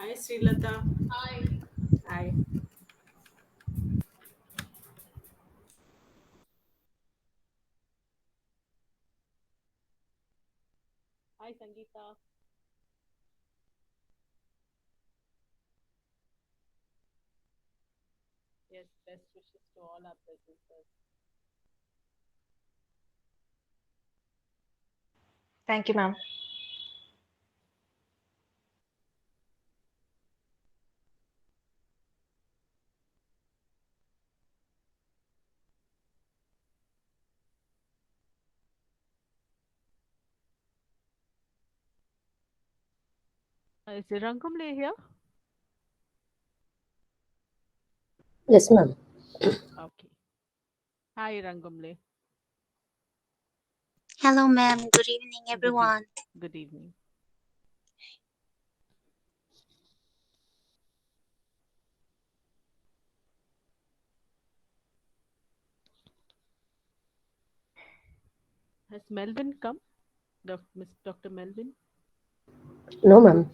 Hi, Srilata. Hi. Hi. Hi, Sangeeta. Yes, best wishes to all our presenters. Thank you, ma'am. Is Iranggumle here? Yes, ma'am. Okay. Hi, Iranggumle. Hello, ma'am. Good evening, Good evening. everyone. Good evening. Has Melvin come? Dr. Melvin? No, ma'am.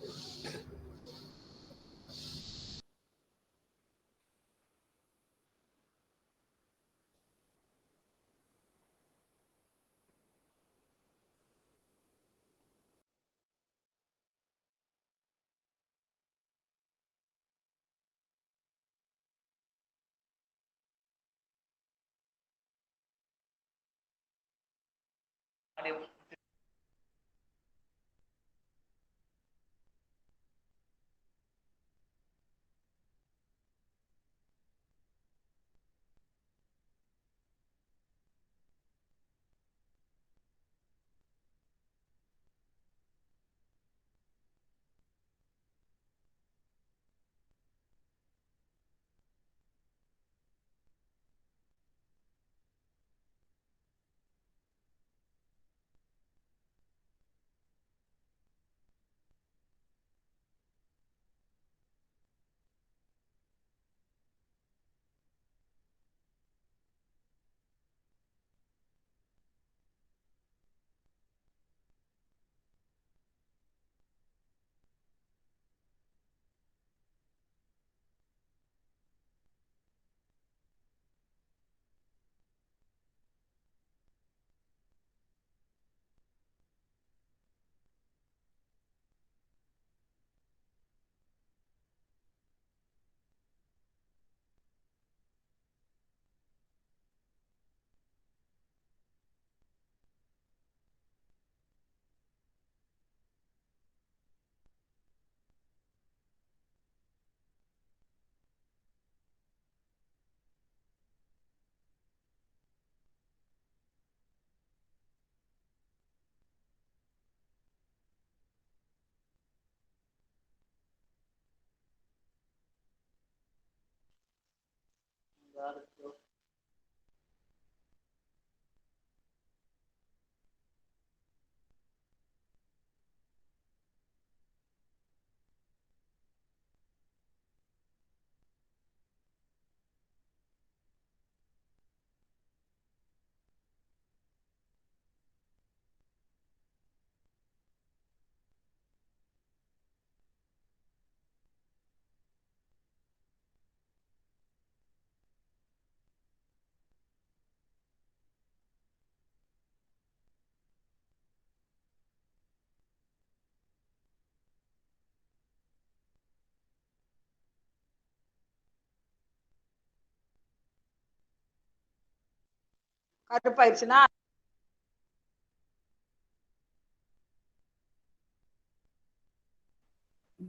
கருப்பாயிருச்சுன்னா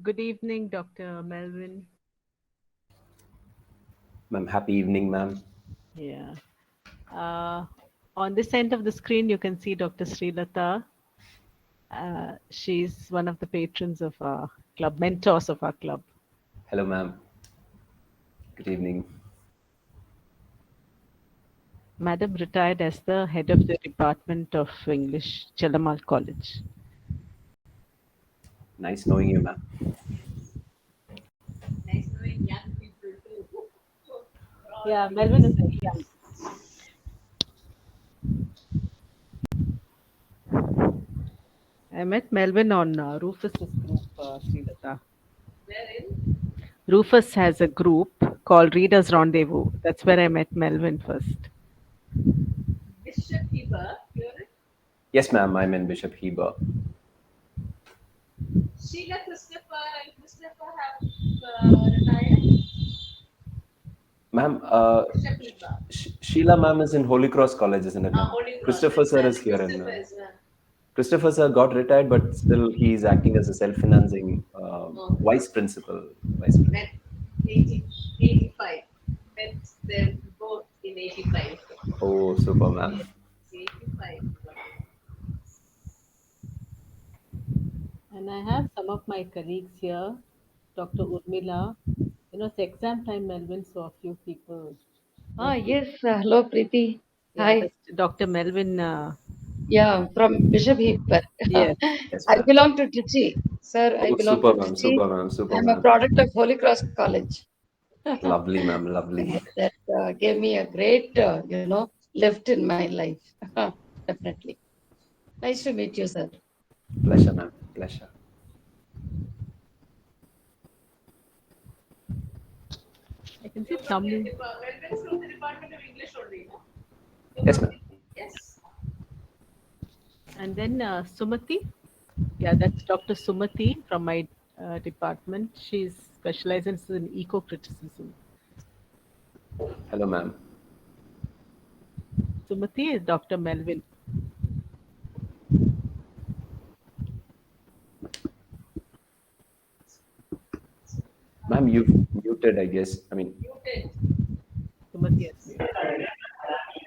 Good evening, Dr. Melvin. Ma'am, happy evening, ma'am. Yeah. On this end of the screen, you can see Dr. Srilata. She's one of the patrons of our club, mentors of our club. Hello, ma'am. Good evening. Madam retired as the head of the Department of English, Chelamal College. Nice knowing you, ma'am. nice knowing young people too. Yeah, Melvin is very young. I met Melvin on Rufus's group, Srilata. Rufus has a group called Readers Rendezvous. That's where I met Melvin first. Bishop Heber, you're it? Yes, ma'am. I'm in Bishop Heber. Sheila, Christopher, and Christopher have retired. Ma'am, Bishop Heber. Sheila ma'am is in Holy Cross College, isn't it, ma'am? Holy Cross. Christopher sir is here in. Christopher is, Christopher sir got retired, but still he's acting as a self-financing vice principal. met 85. Met them both in 85. Oh, super, ma'am. 85. And I have some of my colleagues here, Dr. Urmila. It's exam time, Melvin, so a few people. Yes. Hello, Preeti. Yeah, Hi. that's Dr. Melvin. Yeah, from Bishop Heber. Yes. Yes, I ma'am. belong to Trichy. Sir, I Oh, belong super, to ma'am. Trichy. Super, ma'am. Super, I'm a ma'am. product of Holy Cross College. Lovely, ma'am. Lovely. That gave me a great, lift in my life. Definitely. Nice to meet you, sir. Pleasure, ma'am. Pleasure. I can see some. Melvin's from the Department of English only, no? Yes, ma'am. Yes. And then Sumati. Yeah, that's Dr. Sumati from my department. She's specializes in eco-criticism. Hello, ma'am. Sumati is Dr. Melvin. Ma'am, you've muted, I guess. I mean, Muted. Sumati, yes.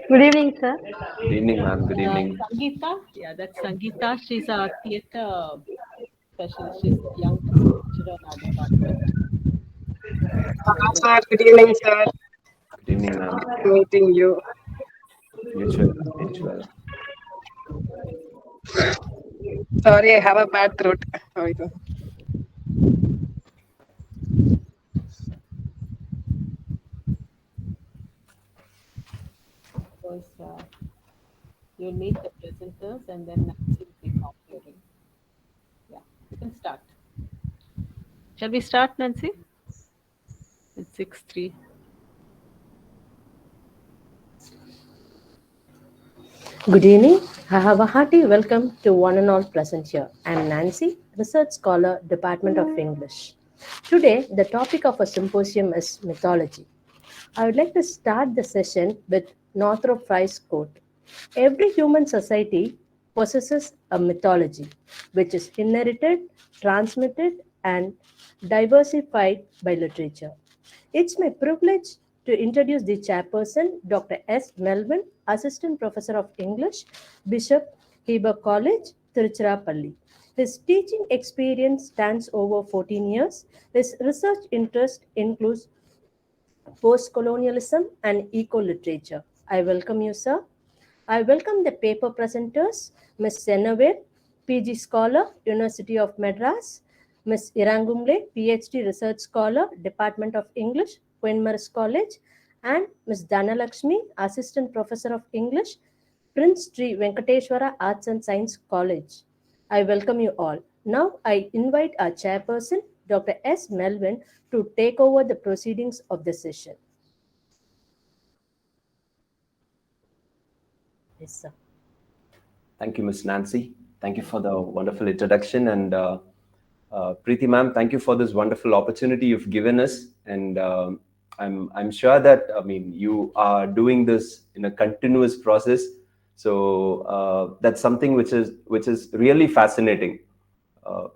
Good evening, sir. good evening, ma'am. Good evening. Sangeeta. Yeah, that's Sangeeta. She's a theatre specialist. She's the youngest lecturer in our department. Sir, good evening, sir. Good evening, ma'am. Meeting you. Mutual, mutual. Sorry, I have a bad throat. How is it? Because you'll meet the presenters and then Nancy will be comparing. Yeah, we can start. Shall we start, Nancy? It's 6:03. Good evening. I have a hearty welcome to one and all present here. I am Nancy, Research Scholar, Department of English. Today, the topic of a symposium is mythology. I would like to start the session with Northrop Frye's quote. Every human society possesses a mythology, which is inherited, transmitted, and diversified by literature. It's my privilege to introduce the chairperson, Dr. S. Melwin, Assistant Professor of English, Bishop Heber College, Tiruchirappalli. His teaching experience spans over 14 years. His research interest includes post-colonialism and eco-literature. I welcome you, sir. I welcome the paper presenters, Ms. Senyavel, PG Scholar, University of Madras, Ms. Iranggumle, PhD Research Scholar, Department of English, Queen Mary's College, and Ms. Dhanalakshmi, Assistant Professor of English, Prince Shri Venkateshwara Arts and Science College. I welcome you all. Now I invite our chairperson, Dr. S. Melvin, to take over the proceedings of the session. Yes, sir. Thank you, Miss Nancy. Thank you for the wonderful introduction. And Preeti ma'am, thank you for this wonderful opportunity you've given us. And I'm sure that, I mean, you are doing this in a continuous process. So that's something which is really fascinating.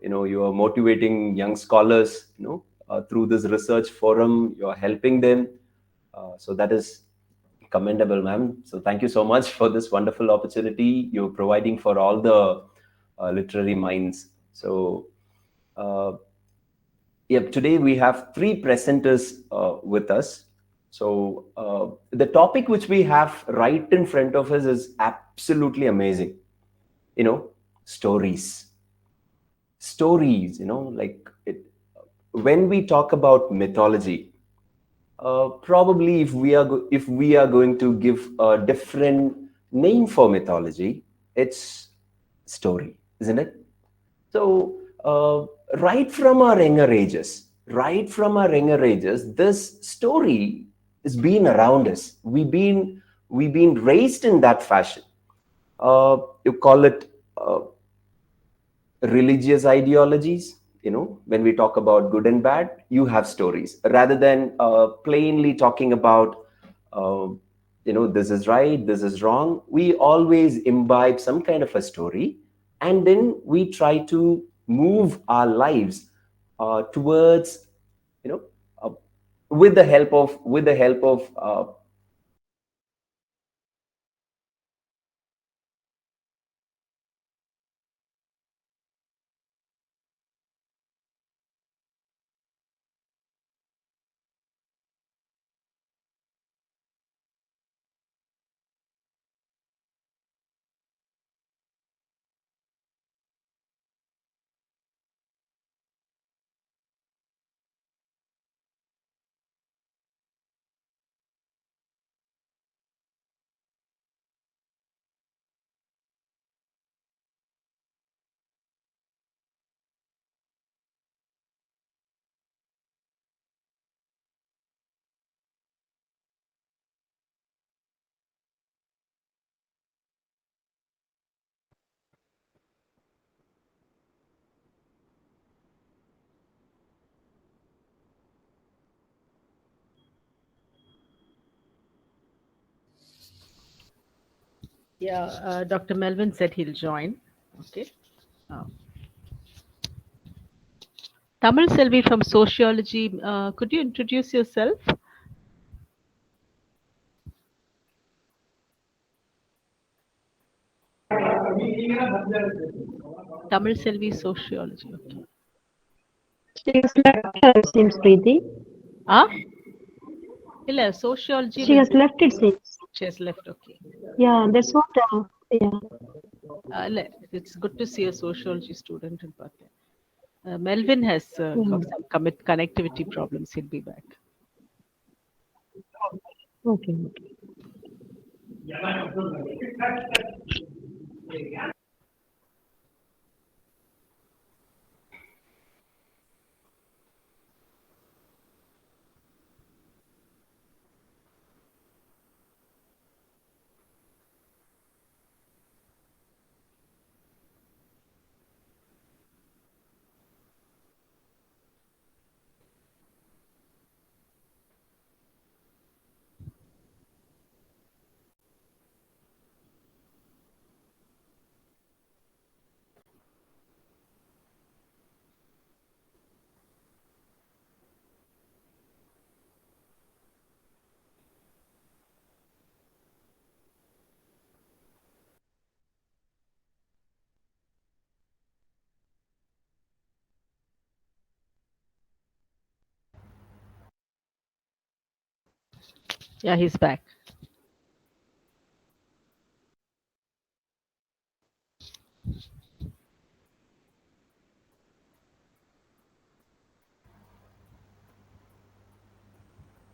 You are motivating young scholars, through this research forum. You're helping them. So that is commendable, ma'am. So thank you so much for this wonderful opportunity you're providing for all the literary minds. So today we have three presenters with us. So the topic which we have right in front of us is absolutely amazing. Stories. Like when we talk about mythology, probably if we are going to give a different name for mythology, it's story, isn't it? So right from our younger ages, right from our younger ages, this story has been around us. We've been raised in that fashion. You call it religious ideologies. When we talk about good and bad, you have stories rather than plainly talking about uh, this is right, this is wrong. We always imbibe some kind of a story, and then we try to move our lives towards, you know uh, with the help of Yeah, Dr. Melvin said he'll join. Okay. Uh, Tamil Selvi from Sociology, could you introduce yourself? Tamil Selvi Sociology. Okay. She has left, it seems, Preeti. Ah? Illa, Sociology. She has left, it seems. She has left. Okay. Yeah, that's what. Yeah. It's good to see a sociology student in Patna. Melvin has got Mm. some connectivity problems. He'll be back. Okay. Yeah, he's back.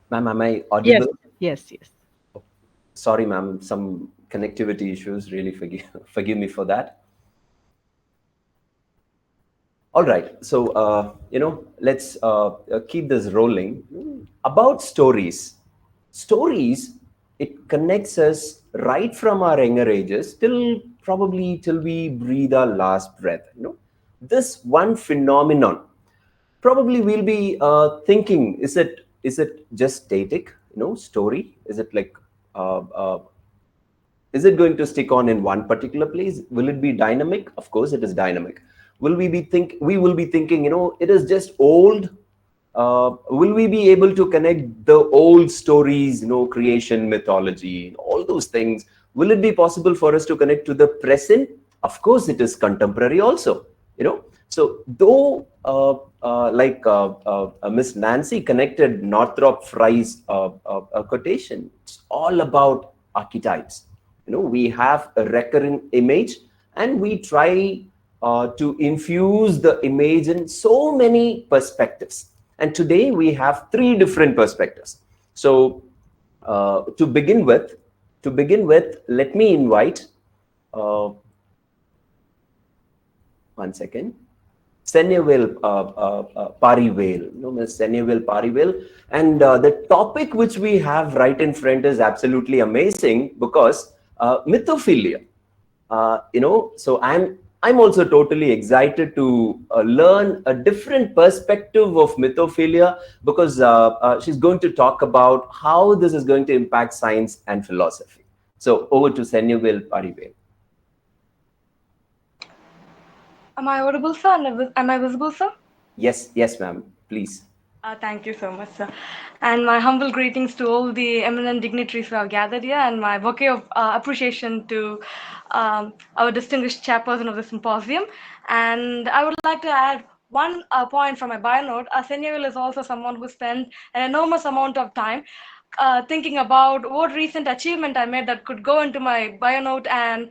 Ma'am, am I Yes, audible? yes, yes. Sorry, ma'am, some connectivity issues. Really forgive me for that. All right, so let's keep this rolling. About stories. Stories, it connects us right from our younger ages till we breathe our last breath. This one phenomenon. Probably we'll be thinking: is it just static? Story. Is it like is it going to stick on in one particular place? Will it be dynamic? Of course it is dynamic. We will be thinking, it is just old. Will we be able to connect the old stories, creation, mythology, all those things? Will it be possible for us to connect to the present? Of course it is contemporary also. So though Miss Nancy connected Northrop Frye's quotation, it's all about archetypes. We have a recurrent image, and we try to infuse the image in so many perspectives. And today we have three different perspectives. So to begin with, let me invite uh, one second. Senyavel Parivel, Miss Senyavel Parivel. And the topic which we have right in front is absolutely amazing because mythophilia. So I'm also totally excited to learn a different perspective of mythophilia because she's going to talk about how this is going to impact science and philosophy. So over to Senyavel Parivel. Am I audible, sir? Am I visible, sir? Yes, ma'am. Please. Thank you so much, sir. And my humble greetings to all the eminent dignitaries who have gathered here, and my bouquet of appreciation to our distinguished chairperson of the symposium. And I would like to add one point from my bio note. Senyavel is also someone who spent an enormous amount of time thinking about what recent achievement I made that could go into my bio note, and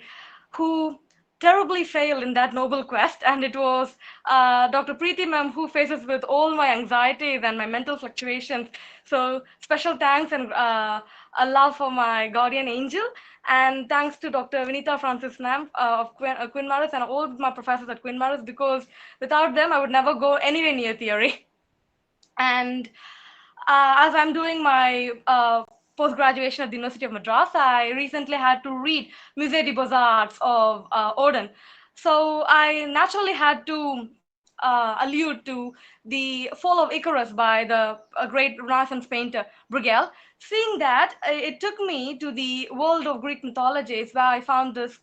who terribly failed in that noble quest. And it was Dr. Preeti ma'am who faces with all my anxieties and my mental fluctuations. So special thanks and a love for my guardian angel. And thanks to Dr. Vinita Francis ma'am of Queen Maris and all my professors at Queen Maris, because without them, I would never go anywhere near theory. And as I'm doing my post-graduation at the University of Madras, I recently had to read Musée des Beaux-Arts of Odin. So I naturally had to allude to the Fall of Icarus by the great Renaissance painter Bruegel. Seeing that, it took me to the world of Greek mythologies, where I found this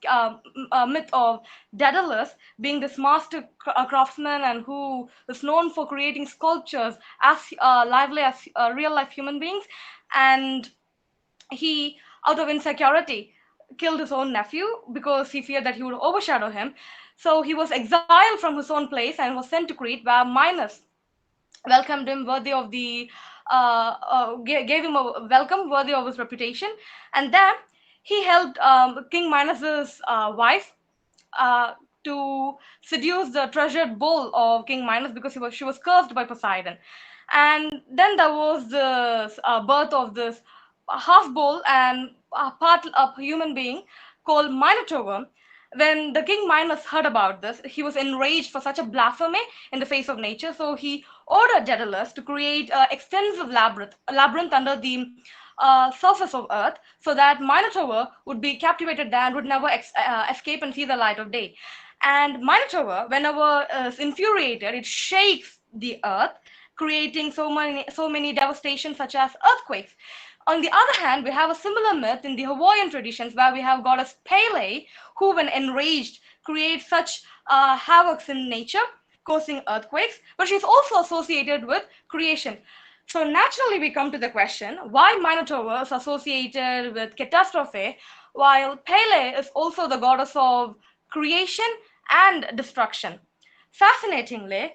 myth of Daedalus being this master craftsman and who is known for creating sculptures as lively as real life human beings. And he, out of insecurity, killed his own nephew because he feared that he would overshadow him. So he was exiled from his own place and was sent to Crete, where Minos welcomed him worthy of the gave him a welcome worthy of his reputation. And then he helped King Minos's wife uh, to seduce the treasured bull of King Minos, because she was cursed by Poseidon. And then there was this birth of this half bull and part human being called Minotaur. When the king Minos heard about this, he was enraged for such a blasphemy in the face of nature. So he ordered Daedalus to create an extensive labyrinth under the surface of Earth, so that Minotaur would be captivated there and would never escape and see the light of day. And Minotaur, whenever is infuriated, it shakes the earth, creating so many devastations such as earthquakes. On the other hand, we have a similar myth in the Hawaiian traditions, where we have goddess Pele, who, when enraged, creates such havocs in nature, causing earthquakes, but she's also associated with creation. So naturally, we come to the question, why Minotaur is associated with catastrophe, while Pele is also the goddess of creation and destruction. Fascinatingly,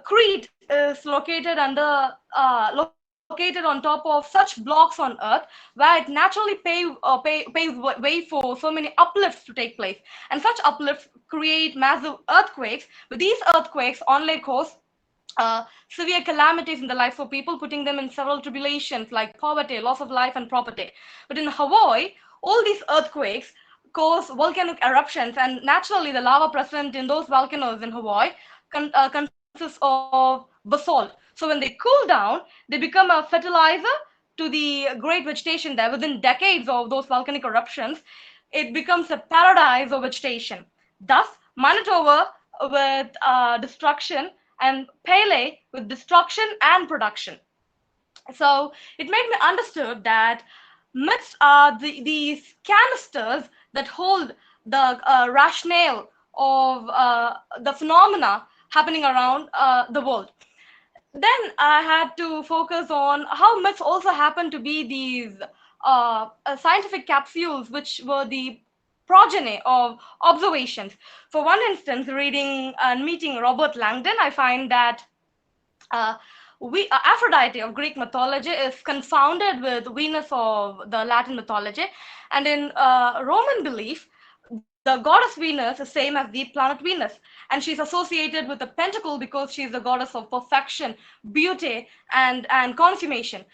Crete is located on top of such blocks on Earth, where it naturally paves way for so many uplifts to take place. And such uplifts create massive earthquakes, but these earthquakes only cause severe calamities in the lives of people, putting them in several tribulations like poverty, loss of life, and property. But in Hawaii, all these earthquakes cause volcanic eruptions, and naturally, the lava present in those volcanoes in Hawaii consists of basalt. So when they cool down, they become a fertilizer to the great vegetation there. Within decades of those volcanic eruptions, it becomes a paradise of vegetation. Thus, Manitoba with destruction, and Pele with destruction and production. So it made me understood that myths are these canisters that hold the rationale of the phenomena happening around the world. Then I had to focus on how myths also happen to be these scientific capsules, which were the progeny of observations. For one instance, reading and meeting Robert Langdon, I find that uh, Aphrodite of Greek mythology is confounded with Venus of the Latin mythology, and in Roman belief, the goddess Venus is same as the planet Venus, and she's associated with the pentacle because she's the goddess of perfection, beauty, and consummation.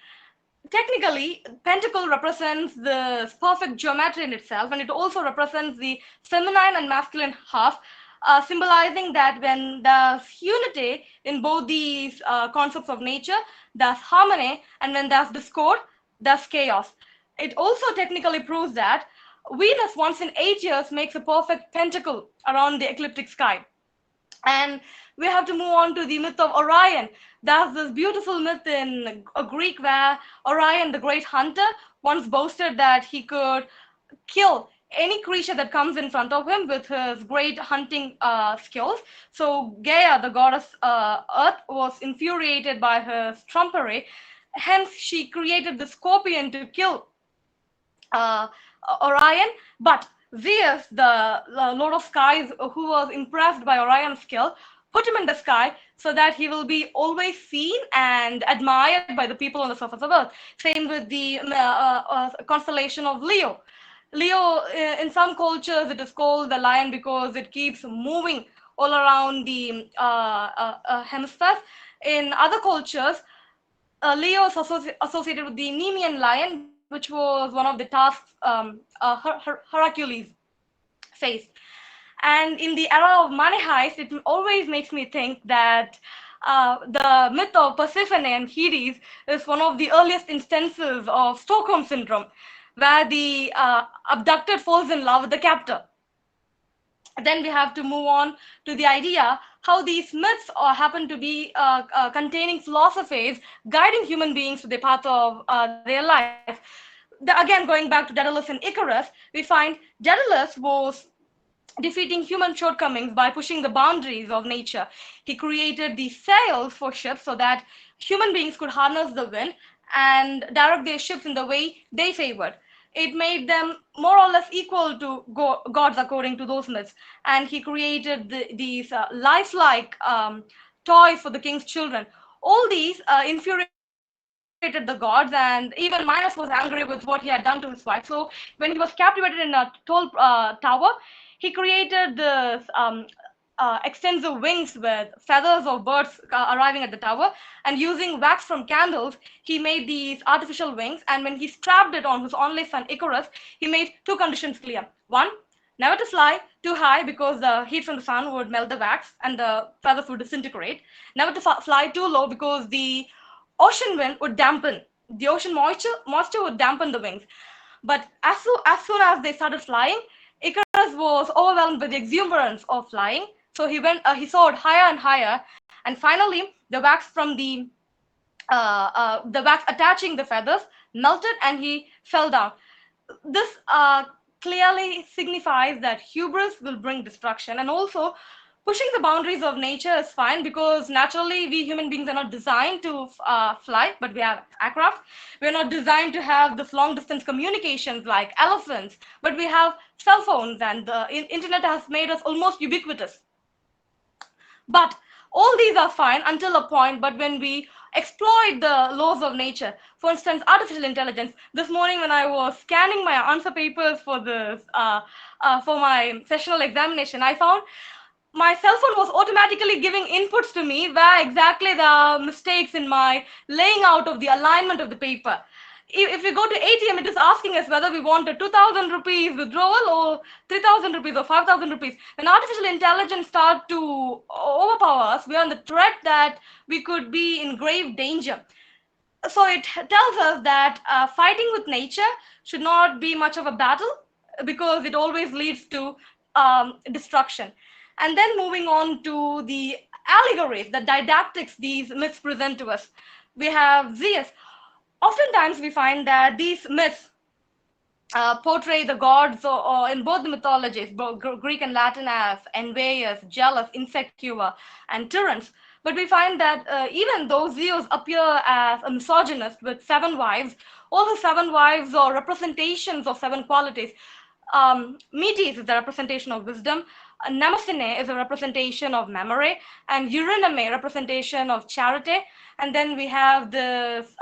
Technically, pentacle represents the perfect geometry in itself, and it also represents the feminine and masculine half, symbolizing that when there's unity in both these concepts of nature, there's harmony, and when there's discord, there's chaos. It also technically proves that Venus once in 8 years makes a perfect pentacle around the ecliptic sky. And we have to move on to the myth of Orion. There's this beautiful myth in Greek where Orion, the great hunter, once boasted that he could kill any creature that comes in front of him with his great hunting skills. So Gaia, the goddess Earth, was infuriated by his trumpery. Hence, she created the scorpion to kill uh, Orion, but Zeus, the Lord of Skies, who was impressed by Orion's skill, put him in the sky so that he will be always seen and admired by the people on the surface of Earth. Same with the constellation of Leo. Leo, in some cultures, it is called the lion because it keeps moving all around the hemispheres. In other cultures, Leo is associated with the Nemean lion, which was one of the tasks Hercules faced. And in the era of money heist, it always makes me think that the myth of Persephone and Hades is one of the earliest instances of Stockholm syndrome, where the abducted falls in love with the captor. Then we have to move on to the idea how these myths happen to be containing philosophies guiding human beings to the path of their life. Again, going back to Daedalus and Icarus, we find Daedalus was defeating human shortcomings by pushing the boundaries of nature. He created the sails for ships so that human beings could harness the wind and direct their ships in the way they favored. It made them more or less equal to gods according to those myths. And he created these lifelike toys for the king's children. All these infuriated the gods, and even Minos was angry with what he had done to his wife. So when he was captivated in a tall tower, he created this extensive wings with feathers of birds arriving at the tower, and using wax from candles, he made these artificial wings. And when he strapped it on his only son Icarus, he made two conditions clear. One, never to fly too high because the heat from the sun would melt the wax and the feathers would disintegrate. Never to fly too low because the ocean wind would dampen, the ocean moisture would dampen the wings. But as soon as they started flying, Icarus was overwhelmed with the exuberance of flying. So he soared higher and higher, and finally the wax from the wax attaching the feathers melted, and he fell down. This clearly signifies that hubris will bring destruction, and also pushing the boundaries of nature is fine because naturally we human beings are not designed to fly, but we have aircraft. We're not designed to have this long distance communications like elephants, but we have cell phones, and the internet has made us almost ubiquitous. But all these are fine until a point, but when we exploit the laws of nature, for instance, artificial intelligence. This morning when I was scanning my answer papers for this, for my sessional examination, I found my cell phone was automatically giving inputs to me where exactly there are mistakes in my laying out of the alignment of the paper. If we go to ATM, it is asking us whether we want a 2,000 rupees withdrawal or 3,000 rupees or 5,000 rupees. When artificial intelligence starts to overpower us, we are on the threat that we could be in grave danger. So it tells us that fighting with nature should not be much of a battle because it always leads to destruction. And then moving on to the allegories, the didactics these myths present to us. We have Zeus. Oftentimes we find that these myths portray the gods or in both the mythologies, both Greek and Latin, as envious, jealous, insecure, and tyrants. But we find that even though Zeus appears as a misogynist with 7 wives, all the 7 wives are representations of 7 qualities. Metis is the representation of wisdom, Mnemosyne is a representation of memory, and Eurynome representation of charity. And then we have this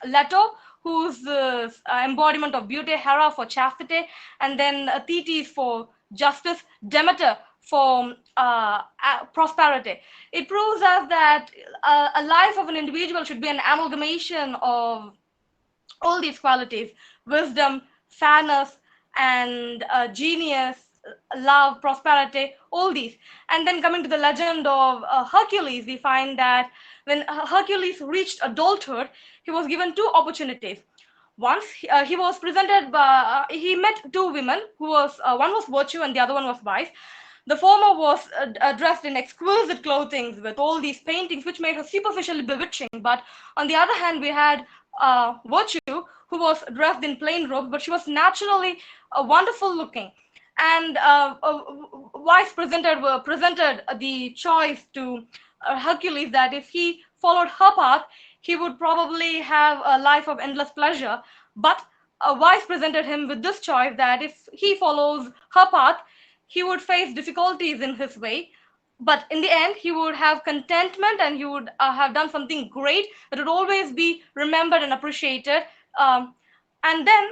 Leto, who's the embodiment of beauty, Hera for chastity, and then Thetis for justice, Demeter for prosperity. It proves us that a life of an individual should be an amalgamation of all these qualities: wisdom, fairness, and genius, love, prosperity, all these. And then coming to the legend of Hercules, we find that when Hercules reached adulthood, he was given two opportunities. Once he was presented by, he met two women who was one was virtue and the other one was vice. The former was dressed in exquisite clothing with all these paintings, which made her superficially bewitching. But on the other hand, we had virtue, who was dressed in plain robes, but she was naturally wonderful looking. And Vice presented the choice to Hercules that if he followed her path, he would probably have a life of endless pleasure. But Vice presented him with this choice that if he follows her path, he would face difficulties in his way. But in the end, he would have contentment and he would have done something great that would always be remembered and appreciated. And then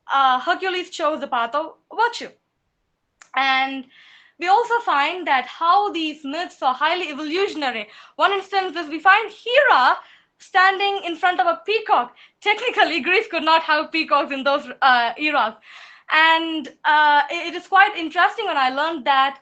Hercules chose the path of virtue. And we also find that how these myths are highly evolutionary. One instance is we find Hera standing in front of a peacock. Technically, Greece could not have peacocks in those eras. And it is quite interesting when I learned that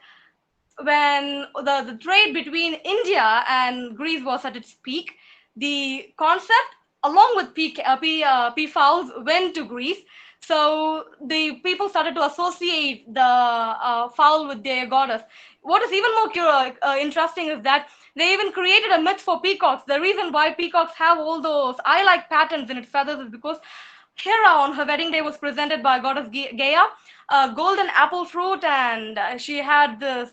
when the trade between India and Greece was at its peak, the concept, along with peafowls, went to Greece. So the people started to associate the fowl with their goddess. What is even more interesting is that they even created a myth for peacocks. The reason why peacocks have all those eye-like patterns in its feathers is because Hera on her wedding day was presented by goddess Gaia, a golden apple fruit, and she had this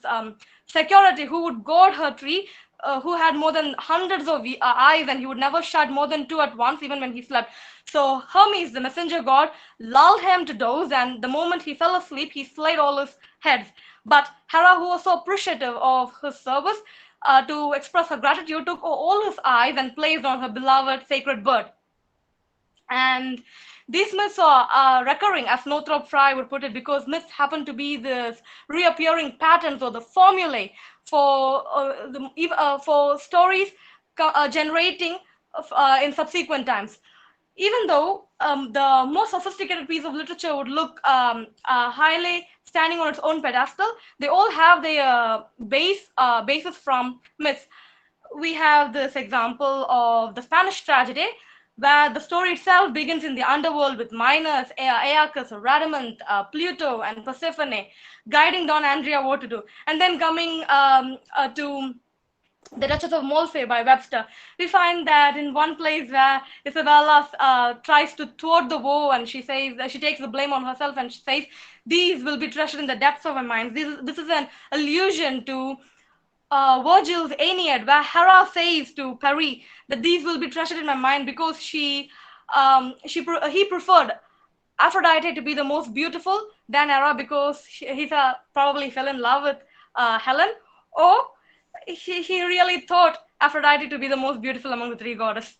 security who would guard her tree, who had more than hundreds of eyes, and he would never shut more than two at once, even when he slept. So Hermes, the messenger god, lulled him to doze, and the moment he fell asleep, he slayed all his heads. But Hera, who was so appreciative of his service, to express her gratitude, took all his eyes and placed on her beloved sacred bird. And these myths are recurring, as Northrop Frye would put it, because myths happen to be this reappearing patterns or the formulae for for stories generating in subsequent times. Even though the most sophisticated piece of literature would look highly standing on its own pedestal, they all have their basis from myths. We have this example of the Spanish tragedy, where the story itself begins in the underworld with Minos, Aeacus, Radamant, Pluto, and Persephone guiding Don Andrea what to do. And then coming to the Duchess of Malfi by Webster, we find that in one place where Isabella tries to thwart the war, and she says she takes the blame on herself and she says, "These will be treasured in the depths of my mind." This is an allusion to Virgil's Aeneid, where Hera says to Paris that these will be treasured in my mind because he preferred Aphrodite to be the most beautiful than Hera because he probably fell in love with Helen, or he really thought Aphrodite to be the most beautiful among the three goddesses.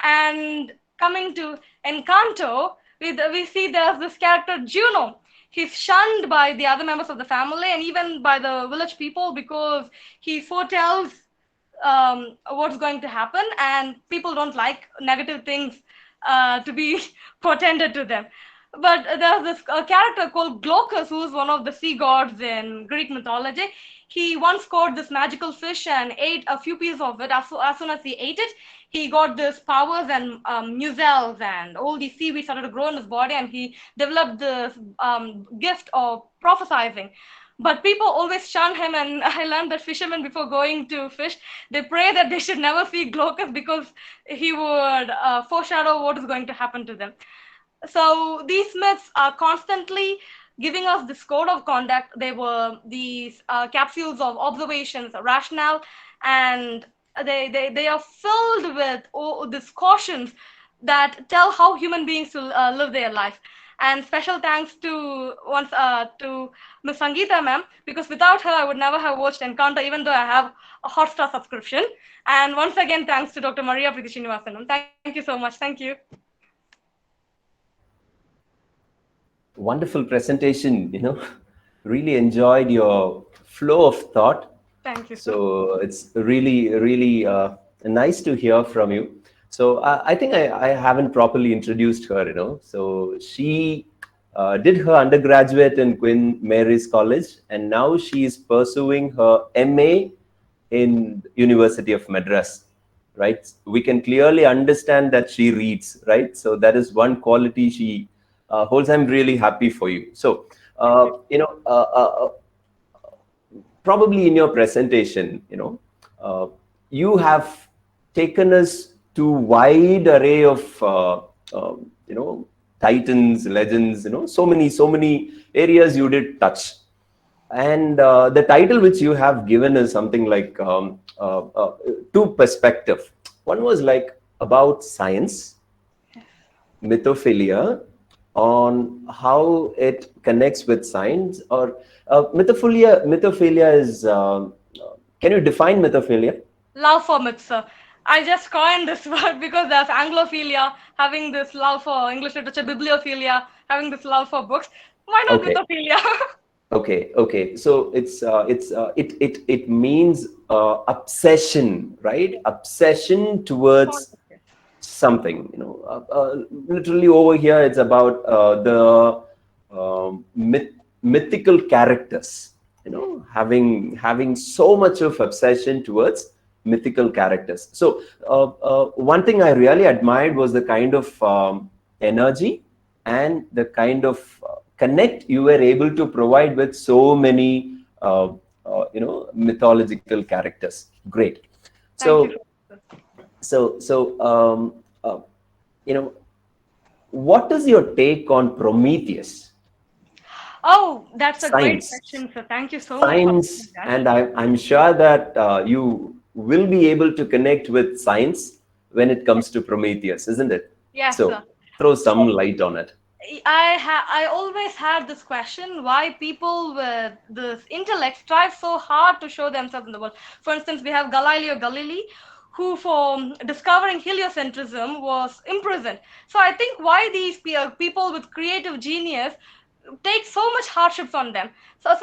And coming to Encanto, we see there's this character Juno. He's shunned by the other members of the family and even by the village people because he foretells what's going to happen, and people don't like negative things to be portended to them. But there's this character called Glaucus, who's one of the sea gods in Greek mythology. He once caught this magical fish and ate a few pieces of it. As soon as he ate it, he got these powers and mussels and all these seaweed started to grow in his body, and he developed this gift of prophesizing. But people always shun him, and I learned that fishermen, before going to fish, they pray that they should never see Glaucus because he would foreshadow what is going to happen to them. So these myths are constantly giving us this code of conduct. They were these capsules of observations, rationale, and they are filled with all these cautions that tell how human beings will live their life. And special thanks to Ms. Sangeeta ma'am, because without her I would never have watched Encounter, even though I have a Hotstar subscription. And once again, thanks to Dr. Maria Preeti Srinivasan. Thank you so much. Thank you. Wonderful presentation, really enjoyed your flow of thought. Thank you. So it's really nice to hear from you. So I think I haven't properly introduced her, So she did her undergraduate in Queen Mary's College, and now she is pursuing her MA in University of Madras. Right, we can clearly understand that she reads. Right, so that is one quality she holds. I'm really happy for you. So, probably in your presentation, you have taken us to wide array of titans, legends, so many areas you did touch. And the title which you have given is something like two perspective. One was like about science, mythophilia, on how it connects with science, or mythophilia is can you define mythophilia? Love for myths, sir. I just coined this word because there's Anglophilia, having this love for English literature, bibliophilia, having this love for books. Why not Okay. mythophilia? Okay. So it means obsession, right? Obsession towards something. Literally over here, it's about the mythical characters. Having so much of obsession towards mythical characters. So one thing I really admired was the kind of energy and the kind of connect you were able to provide with so many mythological characters. Great. Thank you. So what is your take on Prometheus? Oh, that's a great Science. question, sir. Thank you so much for Science, asking that. and I'm sure that you will be able to connect with science when it comes to Prometheus, isn't it? Yes, So sir. throw some light on it. I always had this question why people with this intellect strive so hard to show themselves in the world. For instance, we have Galileo Galilei, who for discovering heliocentrism was imprisoned. So I think why these people with creative genius take so much hardships on them. So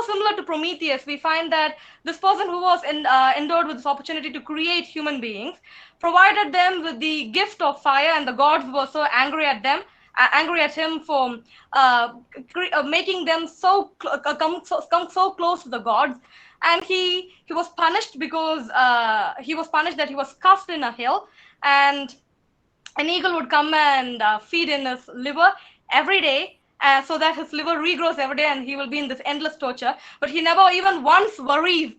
similar to Prometheus, we find that this person who was endowed with this opportunity to create human beings provided them with the gift of fire, and the gods were so angry at them, angry at him for making them come so close to the gods. And he was punished because he was punished that he was cast in a hill, and an eagle would come and feed in his liver every day, so that his liver regrows every day and he will be in this endless torture. But he never even once worries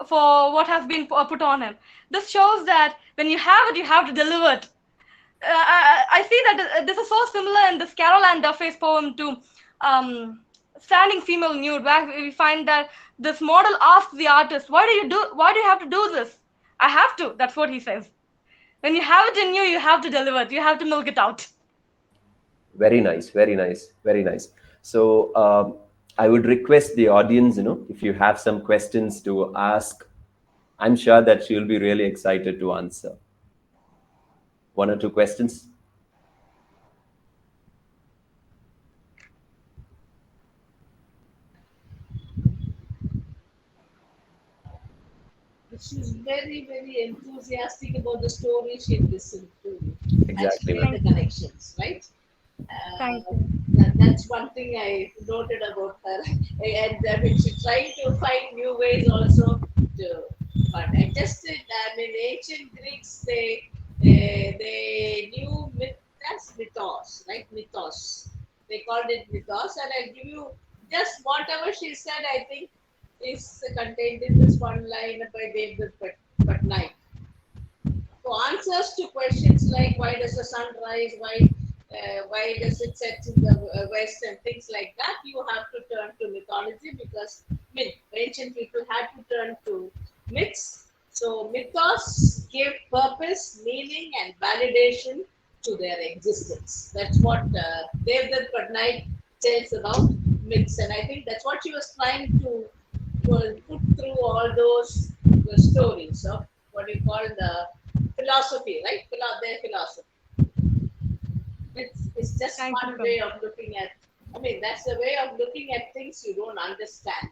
for what has been put on him. This shows that when you have it, you have to deliver it. I see that this is so similar in this Carol Ann Duffy's poem to Standing Female Nude, where we find that this model asks the artist, why do you have to do this? I have to. That's what he says. When you have it in you, you have to deliver it. You have to milk it out. Very nice, very nice, very nice. So I would request the audience, if you have some questions to ask, I'm sure that she'll be really excited to answer. One or two questions? She's very, very enthusiastic about the story she listened to. Exactly. And she made the connections, right? Thank you. That's one thing I noted about her. And she's trying to find new ways also to. But ancient Greeks, they knew that's mythos, right? Mythos. They called it mythos, and I'll give you just whatever she said. I think is contained in this one line by David Patnaik. So answers to questions like why does the sun rise, why does it set in the west, and things like that, you have to turn to mythology, because ancient people had to turn to myths. So mythos gave purpose, meaning, and validation to their existence. That's what David Patnaik tells about myths, and I think that's what she was trying to put through all those stories of what you call the philosophy, right? Their philosophy. It's just one way of looking at. That's the way of looking at things you don't understand.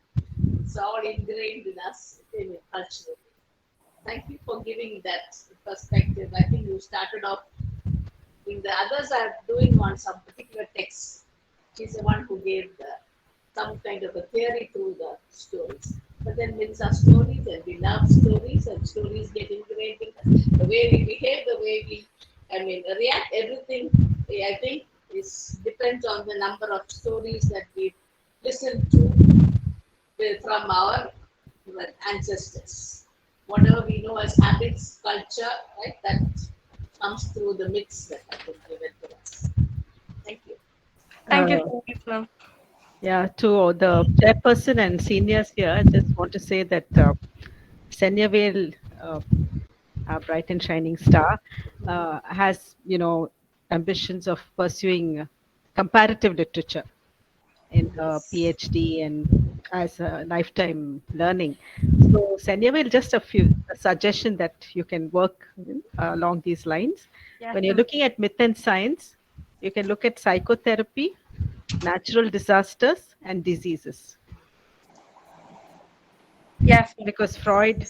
It's all ingrained in us culturally. Thank you for giving that perspective. I think you started off. The others are doing on some particular texts. She's the one who gave some kind of a theory through the stories. But then myths are stories, and we love stories, and stories get ingrained in us. The way we behave, the way we, react, everything, I think, depends on the number of stories that we listen to from our ancestors. Whatever we know as habits, culture, right, that comes through the myths that have been given to us. Thank you. Thank you Uh, so much, ma'am. yeah, to the chairperson and seniors here, I just want to say that Senyavel, our bright and shining star, has, ambitions of pursuing comparative literature in PhD and as a lifetime learning. So, Senyavel, just a suggestion that you can work along these lines. Yes, When you're ma'am. looking at myth and science, you can look at psychotherapy, natural disasters, and diseases. Yes, ma'am. Because Freud,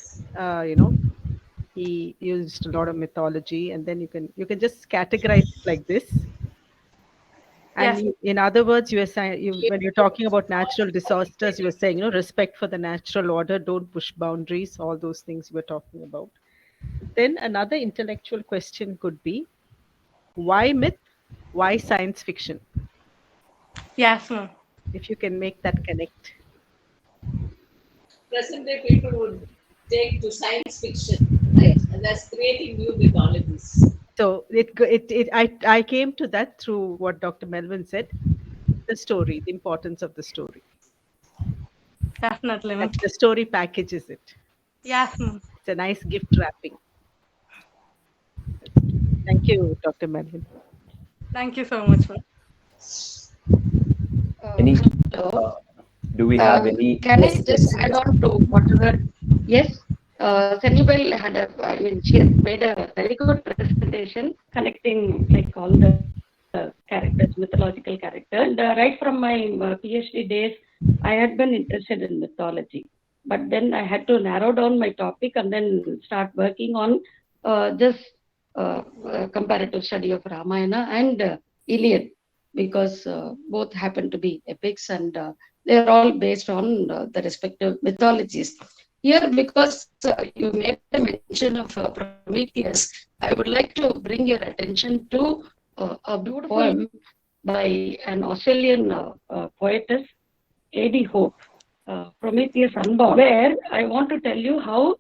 he used a lot of mythology, and then you can just categorize it like this. And Yes, in other words, you are saying, when you're talking about natural disasters, you were saying, respect for the natural order, don't push boundaries, all those things you were talking about. Then another intellectual question could be, why myth? Why science fiction? yes, ma'am. If you can make that connect. Present day people would take to science fiction, right? And that's creating new mythologies. So I came to that through what Dr. Melvin said, the story, the importance of the story. Definitely, That ma'am. the story packages it. Yes, ma'am. It's a nice gift wrapping. Thank you, Dr. Melvin. Thank you so much, ma'am. Any? Hello. Do we have any? Can I Yes, just yes, add yes. on to whatever? Yes, Senyavel she has made a very good presentation connecting like all the characters, mythological characters. And right from my PhD days, I had been interested in mythology. But then I had to narrow down my topic and then start working on this comparative study of Ramayana and Iliad, because both happen to be epics, and they are all based on the respective mythologies. Here, because you made a mention of Prometheus, I would like to bring your attention to a beautiful poem by an Australian poetess, A.D. Hope, Prometheus Unborn, where I want to tell you how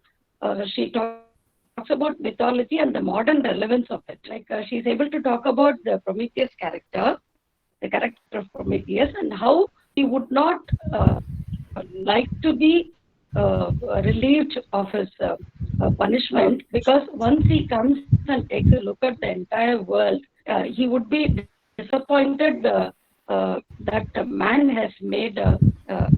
she talks about mythology and the modern relevance of it. Like she's able to talk about the Prometheus character, the character of Prometheus, and how he would not like to be relieved of his punishment, because once he comes and takes a look at the entire world, he would be disappointed that man has made a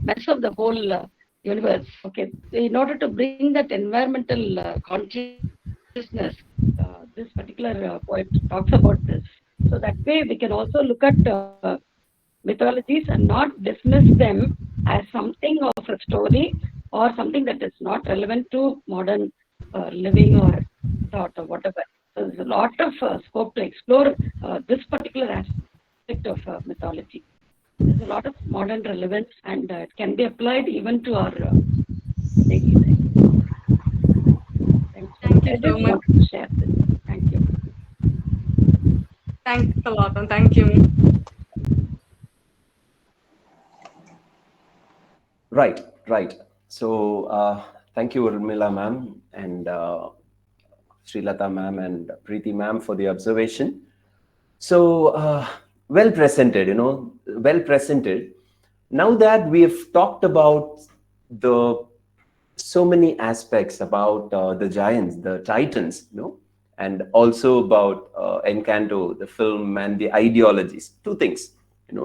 mess of the whole universe. Okay, in order to bring that environmental consciousness, this particular poet talks about this. So that way, we can also look at mythologies and not dismiss them as something of a story or something that is not relevant to modern living or thought or whatever. So there's a lot of scope to explore this particular aspect of mythology. There's a lot of modern relevance, and it can be applied even to our daily life. Thank you. Thank you I so just much. wanted to share this. Thank you. Thanks a lot, and thank you, ma'am. Right, right. So thank you, Urmila ma'am, and Srilata ma'am, and Preeti ma'am for the observation. So well presented, well presented. Now that we have talked about the so many aspects about the giants, the titans, and also about Encanto, the film, and the ideologies. Two things,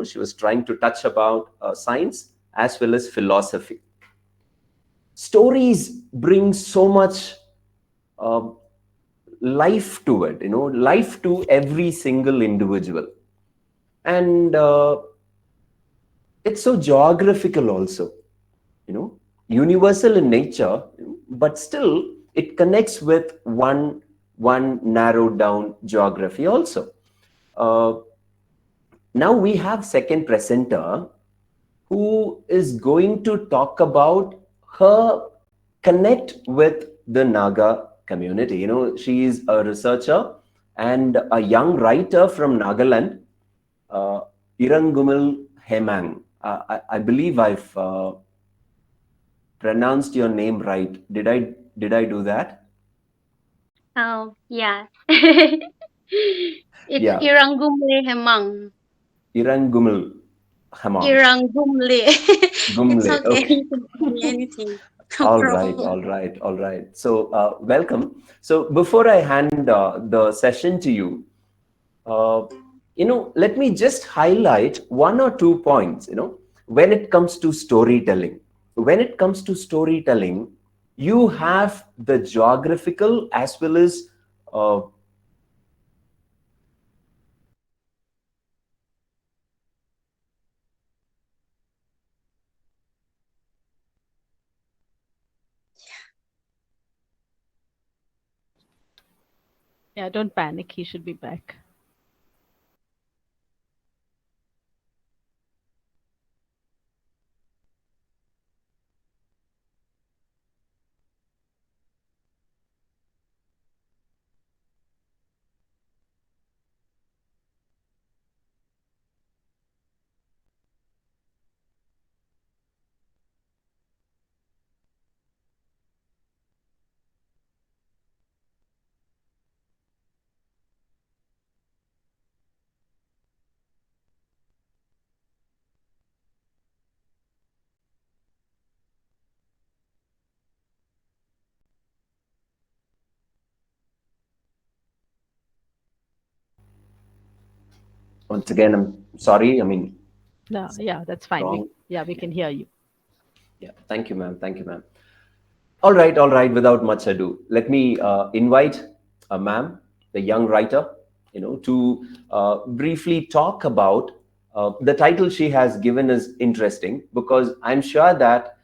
she was trying to touch about science as well as philosophy. Stories bring so much uh, life to it, life to every single individual. And it's so geographical also, universal in nature, but still it connects with one narrowed down geography also. Now we have second presenter who is going to talk about her connect with the Naga community. You know, she is a researcher and a young writer from Nagaland, uh, Iranggumle Hemang. I believe I've pronounced your name right. Did I do that? Oh, yeah. It's Yeah, Iranggumle Hemang. Iranggumle Hemang. Iranggumle. It's Gumle. okay. Okay. You can call me anything. No All right, problem. all right, all right. So, welcome. So, before I hand the session to you, uh, let me just highlight one or two points. When it comes to storytelling, you have the geographical as well as uh, Yeah, don't panic. He should be back. once again, I'm sorry. I mean, No, yeah, that's fine. wrong. We can hear you. Yeah, thank you, ma'am. Thank you, ma'am. All right, all right. Without much ado, let me invite ma'am, the young writer, to briefly talk about the title she has given is interesting because I'm sure that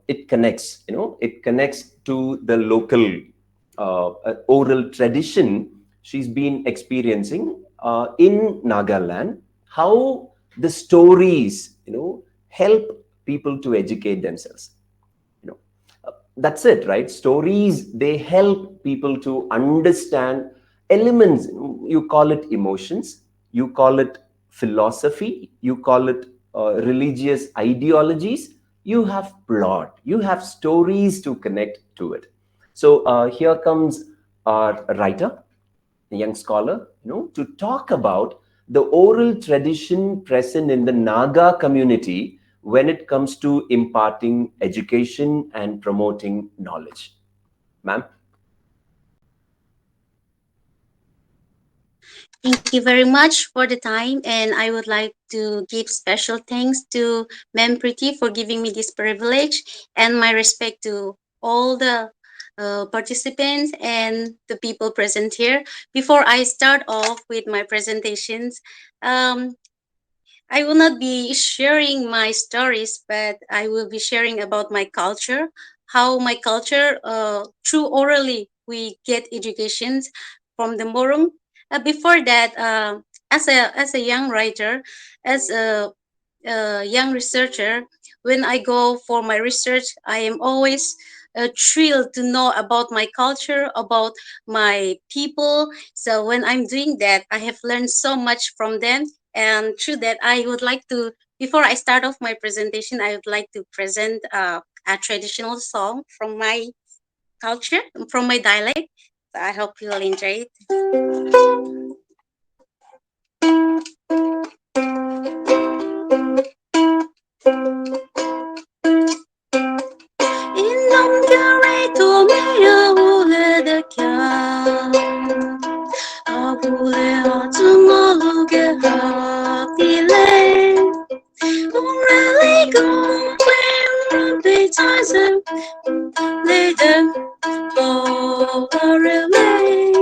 it connects. It connects to the local oral tradition she's been experiencing in Nagaland. How the stories, help people to educate themselves. You know, that's it, right? Stories, they help people to understand elements. You call it emotions, you call it philosophy, you call it religious ideologies. You have plot, you have stories to connect to it. So here comes our writer, a young scholar, to talk about the oral tradition present in the Naga community when it comes to imparting education and promoting knowledge. Ma'am? Thank you very much for the time, and I would like to give special thanks to Ma'am Pretty for giving me this privilege, and my respect to all the participants and the people present here. Before I start off with my presentations, um, I will not be sharing my stories, but I will be sharing about my culture, how my culture, through orally, we get educations from the Morung. Before that, as a young writer, as a young researcher, when I go for my research, I am always thrilled to know about my culture, about my people. So when I'm doing that, I have learned so much from them. And through that, I would like to, before I start off my presentation, I would like to present a traditional song from my culture, from my dialect. So I hope you will enjoy it. 이놈들의 도매여울의 아부레 어쩌모르게 하디래 Really go where the times later Oh really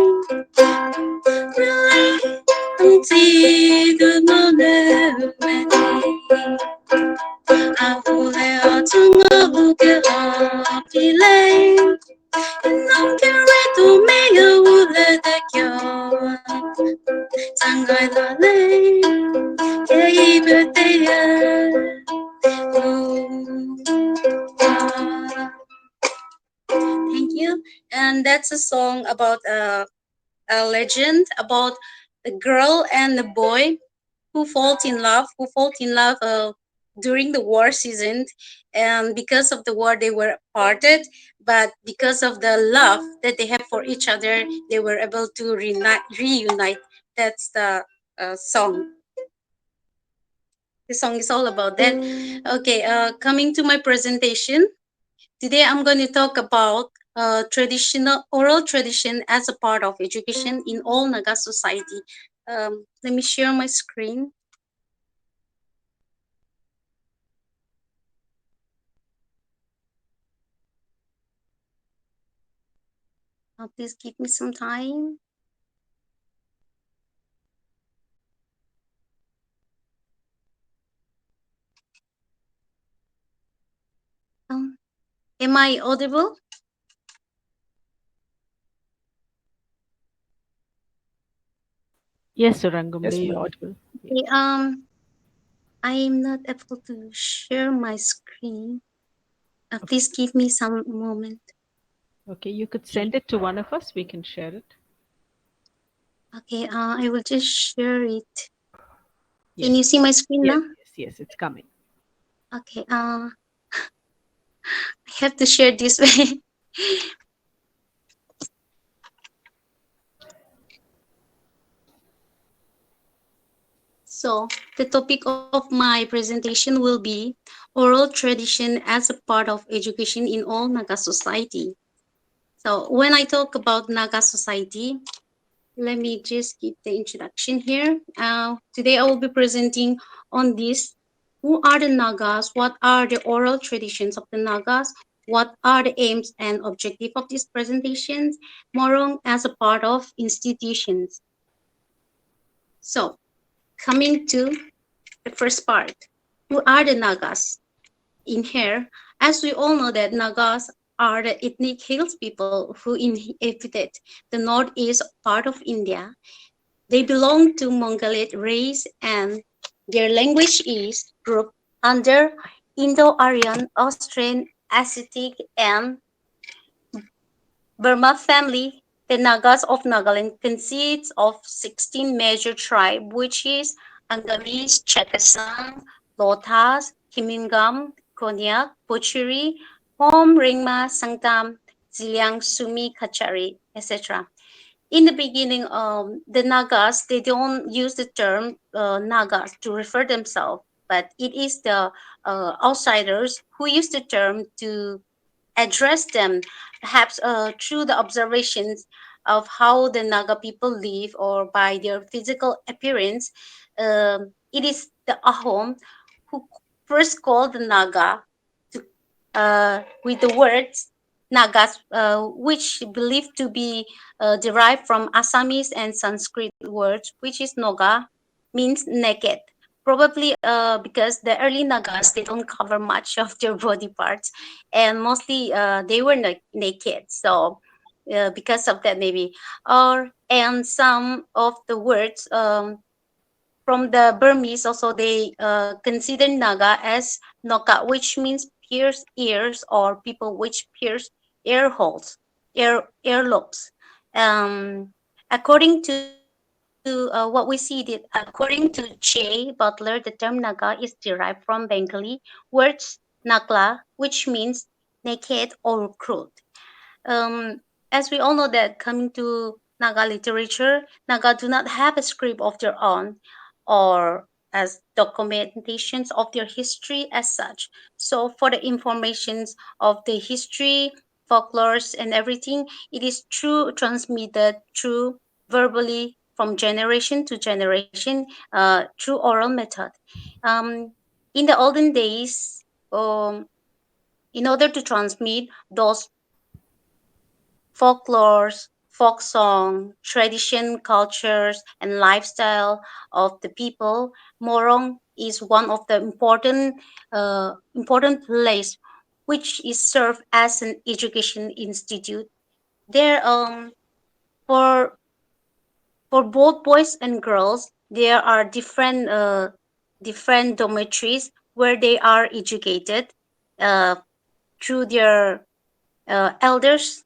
until the moment 아부레 어쩌모르게 하디래 이놈들의 도매여울의 장가라래 Thank you. And that's a song about a legend about a girl and a boy who fall in love during the war season, and because of the war they were parted, but because of the love that they have for each other they were able to reunite. That's the song is all about that. Okay, coming to my presentation. Today I'm going to talk about traditional oral tradition as a part of education in all Naga society. Let me share my screen. Please give me some time. Am I audible? Yes, Yes, Iranggumle, you're ma'am. audible. Okay, I'm not able to share my screen. Please give me some moment. Okay, you could Okay, send it to one of us. We can share it. okay. I will just share it. Can Yes, you see my screen yes, now? yes. It's coming. Okay. I have to share this way. So, the topic of my presentation will be oral tradition as a part of education in all Naga society. So, when I talk about Naga society, let me just give the introduction here. Today I will be presenting on this. Who are the Nagas? What are the oral traditions of the Nagas? What are the aims and objective of these presentations? Morong as a part of institutions. So, coming to the first part. Who are the Nagas? In here, as we all know that Nagas are the ethnic hills people who inhabited the northeast part of India. They belong to Mongolic race and their language is grouped under Indo-Aryan, Austrian, Asiatic, and Burma family. The Nagas of Nagaland consists of 16 major tribes, which is Angamis, Chakasang, Lothas, Himingam, Konyak, Pochuri, Hom, Ringma, Sangtam, Ziliang, Sumi, Kachari, etc. In the beginning, the Nagas, they don't use the term Nagas to refer themselves, but it is the outsiders who use the term to address them, perhaps through the observations of how the Naga people live or by their physical appearance. It is the Ahom who first called the Naga to, with the words Nagas, which believed to be derived from Assamese and Sanskrit words, which is Noga, means naked. Probably because the early Nagas they don't cover much of their body parts, and mostly they were naked. So because of that, maybe, or and some of the words from the Burmese also they consider Naga as Noka, which means pierce ears or people which pierce ear holes, earlobes. Um, according to what we see, that according to J. Butler, the term Naga is derived from Bengali words Nakla, which means naked or crude. um, as we all know that coming to Naga literature, Naga do not have a script of their own or as documentations of their history as such. So for the informations of the history, folklores and everything, it is true transmitted through verbally from generation to generation through oral method. Um, in the olden days, um, in order to transmit those folklores, folk song, tradition, cultures, and lifestyle of the people, Morong is one of the important place which is served as an education institute. There, for for both boys and girls, there are different. different dormitories where they are educated uh, through their elders,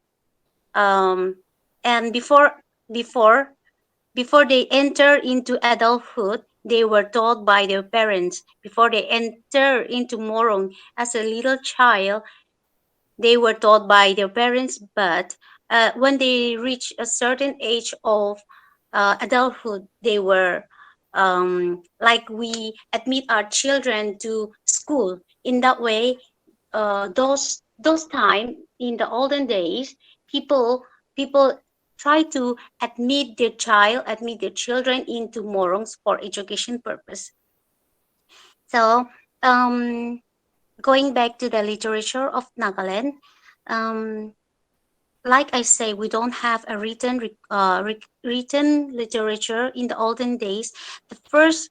and before before they enter into adulthood, they were taught by their parents. Before they enter into morung as a little child, they were taught by their parents. But when they reach a certain age of adulthood, they were like we admit our children to school. In that way, those time in the olden days, people try to admit their children into morongs for education purpose. So um, going back to the literature of Nagaland, um, like I say, we don't have a written literature in the olden days. The first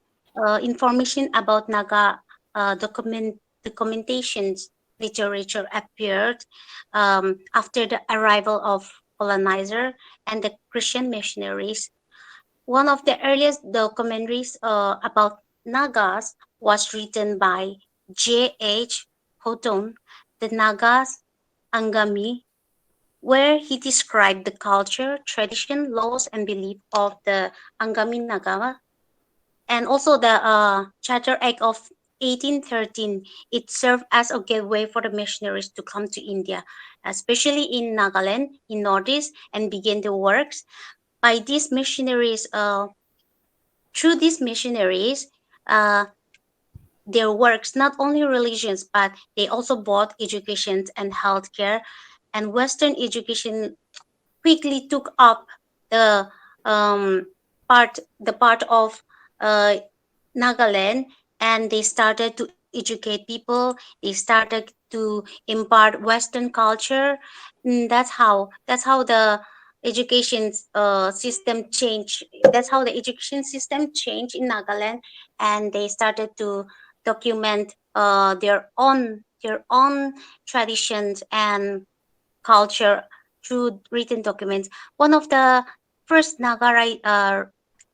information about Naga documentations literature appeared after the arrival of colonizer and the Christian missionaries. One of the earliest documentaries about Nagas was written by J.H. Houghton, the Nagas Angami, where he described the culture, tradition, laws, and belief of the Angami Nagawa, and also the Charter Act of 1813. It served as a gateway for the missionaries to come to India, especially in Nagaland, in Northeast, and begin the works. By these missionaries, through these missionaries, uh, their works not only religions, but they also brought education and healthcare, and Western education quickly took up the um, part of uh, Nagaland, and they started to educate people. They started to impart Western culture. That's how the education system changed. That's how the education system changed in Nagaland, and they started to document their own traditions and culture through written documents. One of the first Naga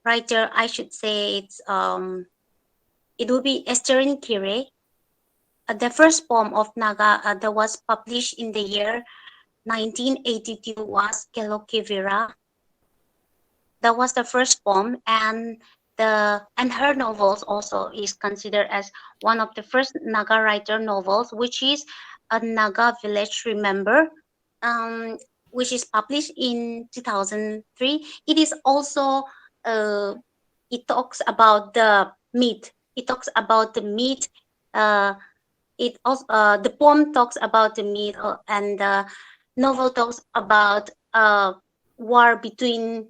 writer, I should say, it will be Esterin Kire. The first poem of Naga that was published in the year 1982 was Kelokivira. That was the first poem, and her novels also is considered as one of the first Naga writer novels, which is a Naga Village Remember, um, which is published in 2003. It is also uh, it talks about the myth. It talks about the myth. Uh, it also the poem talks about the myth, and the novel talks about war between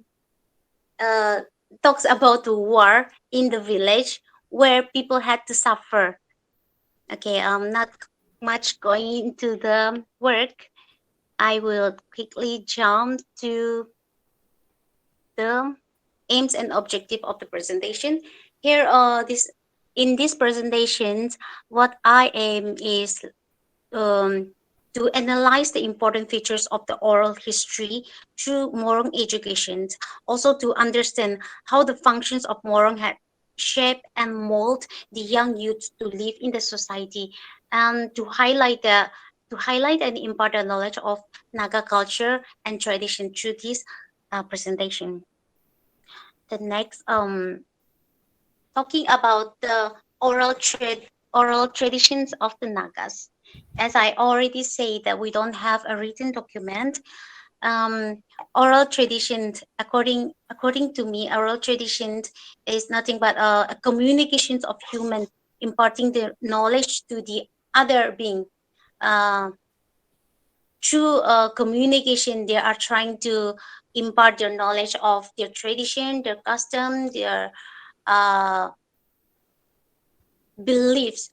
uh, talks about the war in the village where people had to suffer. Okay, I'm not much going into the work. I will quickly jump to the aims and objective of the presentation. Here, this in these presentations, what I aim is um, to analyze the important features of the oral history through Morong education, also to understand how the functions of Morong had shaped and mold the young youths to live in the society, and to highlight and impart the knowledge of Naga culture and tradition through this presentation. The next, talking about the oral traditions of the Nagas. As I already say that we don't have a written document, um, oral traditions, according to me, oral traditions is nothing but a communications of humans imparting the knowledge to the other being. Uh, Through communication, they are trying to impart their knowledge of their tradition, their custom, their uh, beliefs.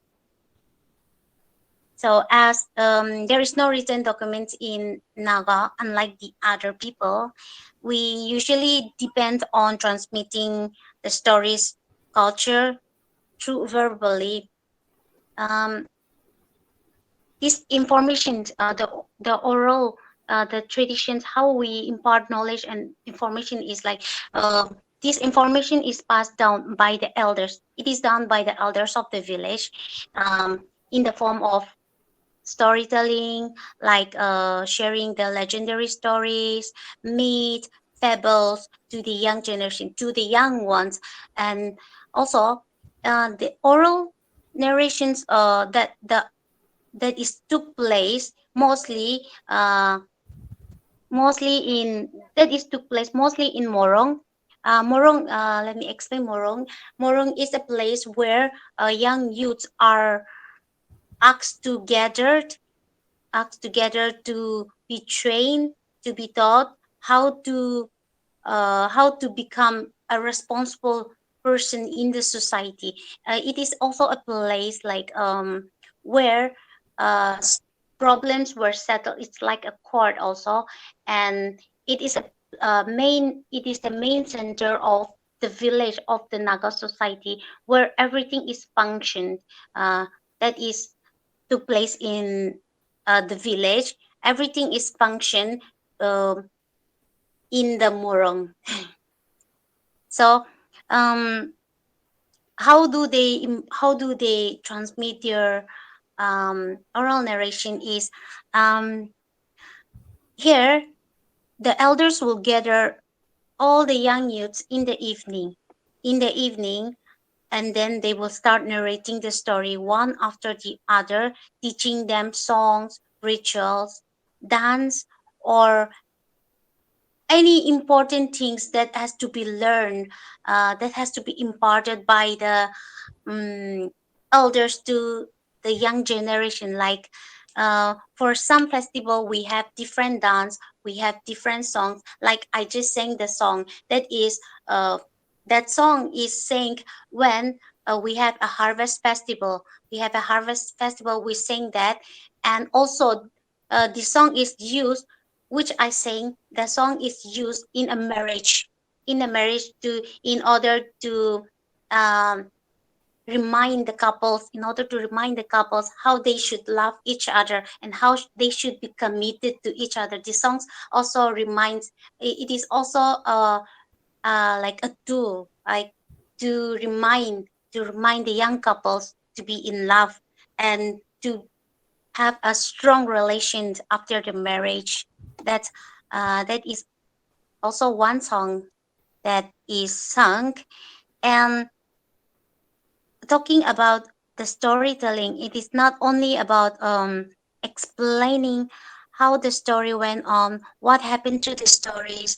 So as there is no written documents in Naga, unlike the other people, we usually depend on transmitting the stories, culture through verbally. Um, this information, the oral, the traditions, how we impart knowledge and information is like this information is passed down by the elders. It is done by the elders of the village, in the form of storytelling, like sharing the legendary stories, myth, fables to the young generation, to the young ones, and also the oral narrations that is took place mostly in that is took place mostly in Morong. Let me explain Morong. Morong is a place where young youths are asked to gather to be trained, to be taught how to become a responsible person in the society. It is also a place like where problems were settled. It's like a court also, and it is a it is the main center of the village of the Naga society, where everything is functioned. That is took place in the village. Everything is functioned um in the Murong. So, um, how do they transmit their oral narration is um, here the elders will gather all the young youths in the evening, and then they will start narrating the story one after the other, teaching them songs, rituals, dance, or any important things that has to be learned, that has to be imparted by the um, elders to the young generation. Like for some festival we have different dance, we have different songs. Like I just sang the song that is that song is sang when we have a harvest festival. We sing that. And also the song is used, which I sang, the song is used in a marriage, to in order to um, remind the couples how they should love each other and how they should be committed to each other. The songs also reminds, it is also like a tool, like to remind the young couples to be in love and to have a strong relation after the marriage. That is also one song that is sung. And talking about the storytelling, it is not only about explaining how the story went on, what happened to the stories,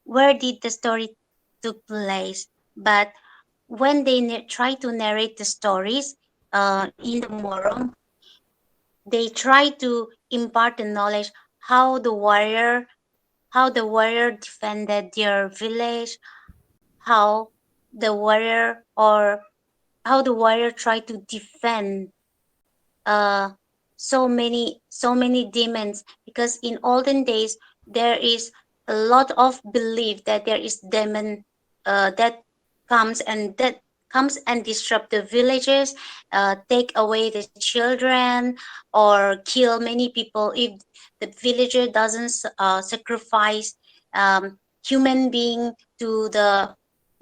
where did the story took place, but when they try to narrate the stories in the Morong, they try to impart the knowledge how the warrior defended their village, how the warrior or how the warrior tried to defend uh, so many demons, because in olden days there is a lot of belief that there is demon that comes and disrupt the villages, take away the children or kill many people if the villager doesn't sacrifice human being to the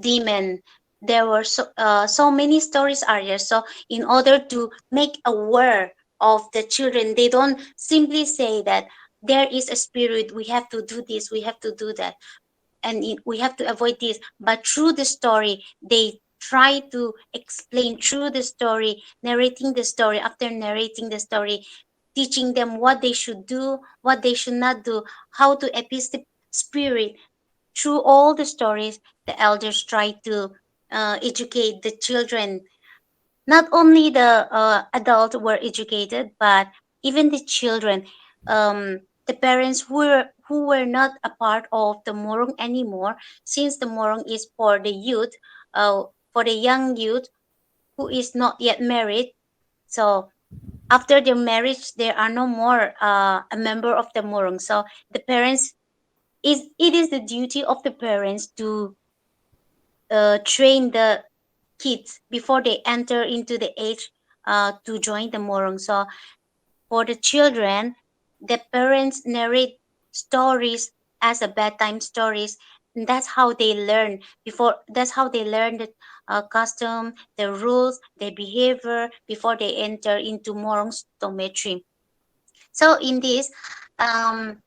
demon. There were so many stories are there. So in order to make aware of the children, they don't simply say that there is a spirit, we have to do this, we have to do that, and we have to avoid this. But through the story, they try to explain through the story, narrating the story after narrating the story, teaching them what they should do, what they should not do, how to appease the spirit. Through all the stories, the elders try to educate the children. Not only the adults were educated, but even the children, the parents who were not a part of the morong anymore, since the morong is for the youth, for the young youth who is not yet married. So after their marriage, there are no more a member of the morong. So the parents, it is the duty of the parents to train the kids before they enter into the age to join the morong. So for the children, the parents narrate stories as a bedtime stories, that's how they learn before. That's how they learn the custom, the rules, their behavior before they enter into Morong's dormitory. So um,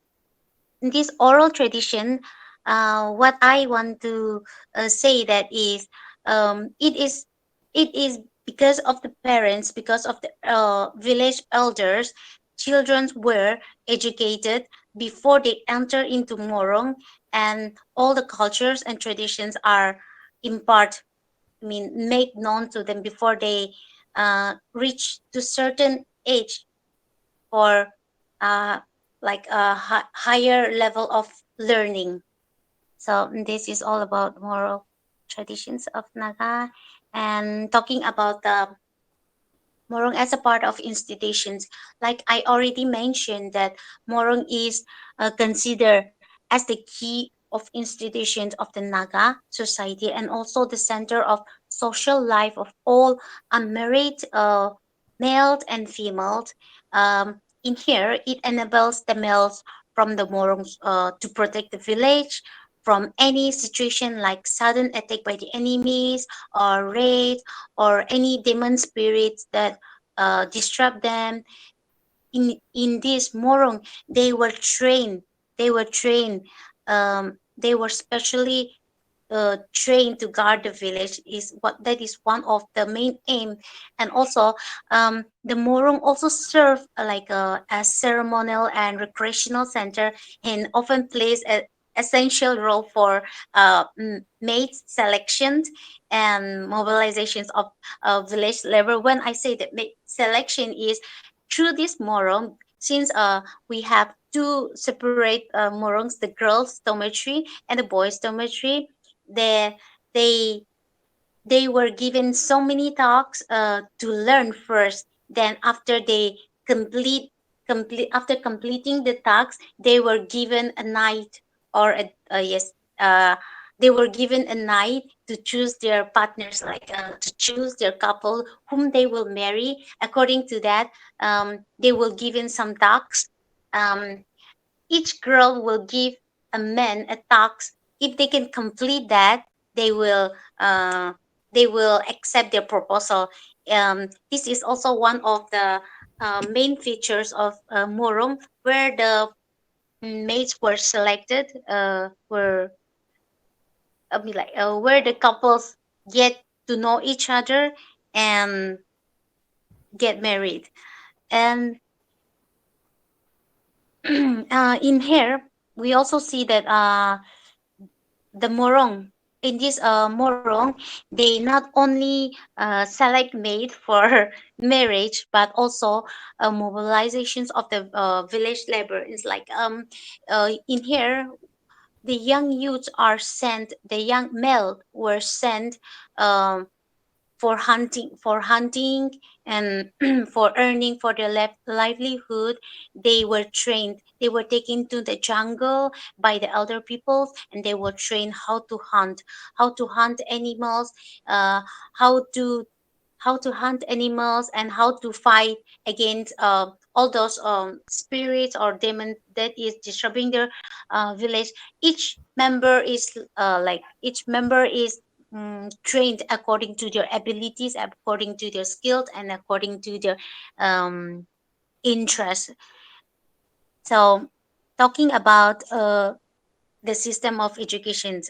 in this oral tradition, what I want to say that is, it is, it is because of the parents, because of the village elders, children were educated before they enter into Morong, and all the cultures and traditions are impart, I mean, make known to them before they reach to certain age for uh, like a higher level of learning. So this is all about moral traditions of Naga, and talking about the Morong as a part of institutions. Like I already mentioned that Morong is considered as the key of institutions of the Naga society, and also the center of social life of all unmarried males and females. In here, it enables the males from the Morongs to protect the village from any situation like sudden attack by the enemies or raid or any demon spirits that disrupt them. In this Morong, they were trained. They were trained. They were specially trained to guard the village. Is what that is one of the main aim. And also, the Morong also serve like a ceremonial and recreational center, and often plays a essential role for mate selections and mobilizations of village labor. When I say that mate selection is through this Morong, since we have two separate Morongs, the girls dormitory and the boys dormitory, they they they were given so many talks to learn first. Then after they complete complete after completing the tasks, they were given a night, or yes, uh, they were given a night to choose their partners, like to choose their couple whom they will marry. According to that, they will given some tasks. um, each girl will give a man a task. If they can complete that, they will uh, they will accept their proposal. This is also one of the main features of Morong, where the mates were selected, were I mean, like where the couples get to know each other and get married. And in here, we also see that the Morong. In this Morong, they not only select maid for marriage, but also mobilizations of the village labor. It's like in here, the young youths are sent. The young male were sent um, for hunting and for earning for their livelihood. They were trained, they were taken to the jungle by the elder people, and they were trained how to hunt animals, uh, how to hunt animals, and how to fight against all those spirits or demons that is disturbing their village. Each member is trained according to their abilities, according to their skills, and according to their um, interests. So, talking about the system of education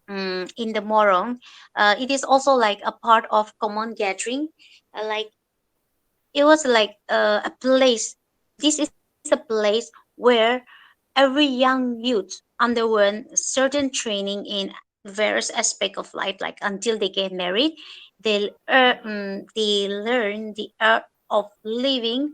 in the Morong, it is also like a part of common gathering. Like it was like a place. This is a place where every young youth underwent certain training in various aspects of life, like until they get married. They learn the art of living,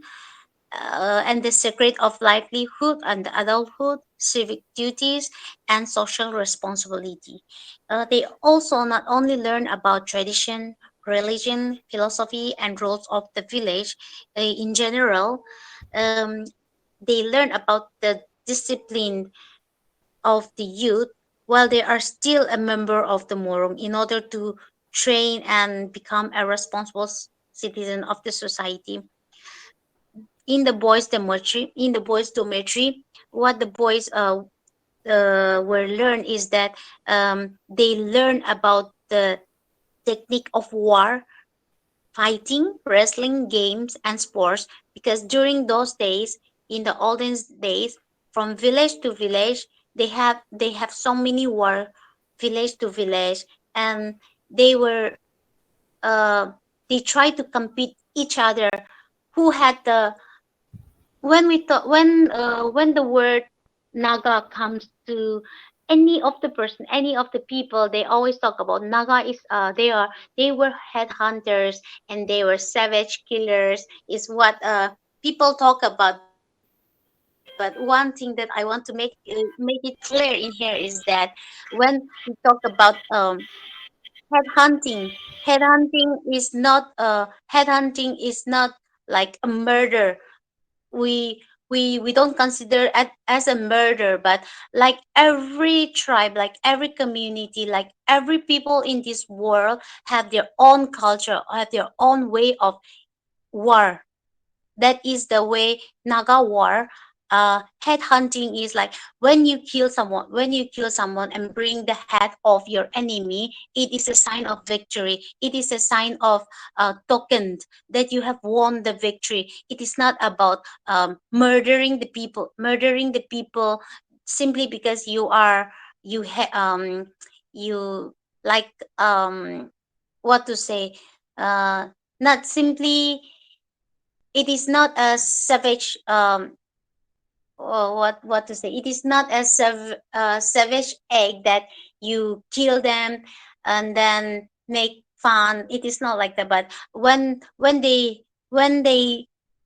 and the secret of livelihood and adulthood, civic duties, and social responsibility. They also not only learn about tradition, religion, philosophy, and roles of the village in general. Um, they learn about the discipline of the youth while they are still a member of the Morong, in order to train and become a responsible citizen of the society. In the boys dormitory, what the boys were learned is that they learn about the technique of war, fighting, wrestling, games, and sports. Because during those days, in the olden days, from village to village, they have so many war, village to village, and they were uh, they try to compete each other who had the when we thought when the word naga comes to any of the person, any of the people, they always talk about naga is they were headhunters and they were savage killers is what people talk about. But one thing that I want to make it clear in here is that when we talk about headhunting, headhunting is not like a murder. We don't consider it as a murder, but like every tribe, like every community, like every people in this world have their own culture, have their own way of war. That is the way naga war. Head hunting is like when you kill someone and bring the head of your enemy, it is a sign of victory, it is a sign of token that you have won the victory. It is not about murdering the people simply because you like what to say, not simply, it is not a savage what to say, it is not a savage egg that you kill them and then make fun. It is not like that. But when they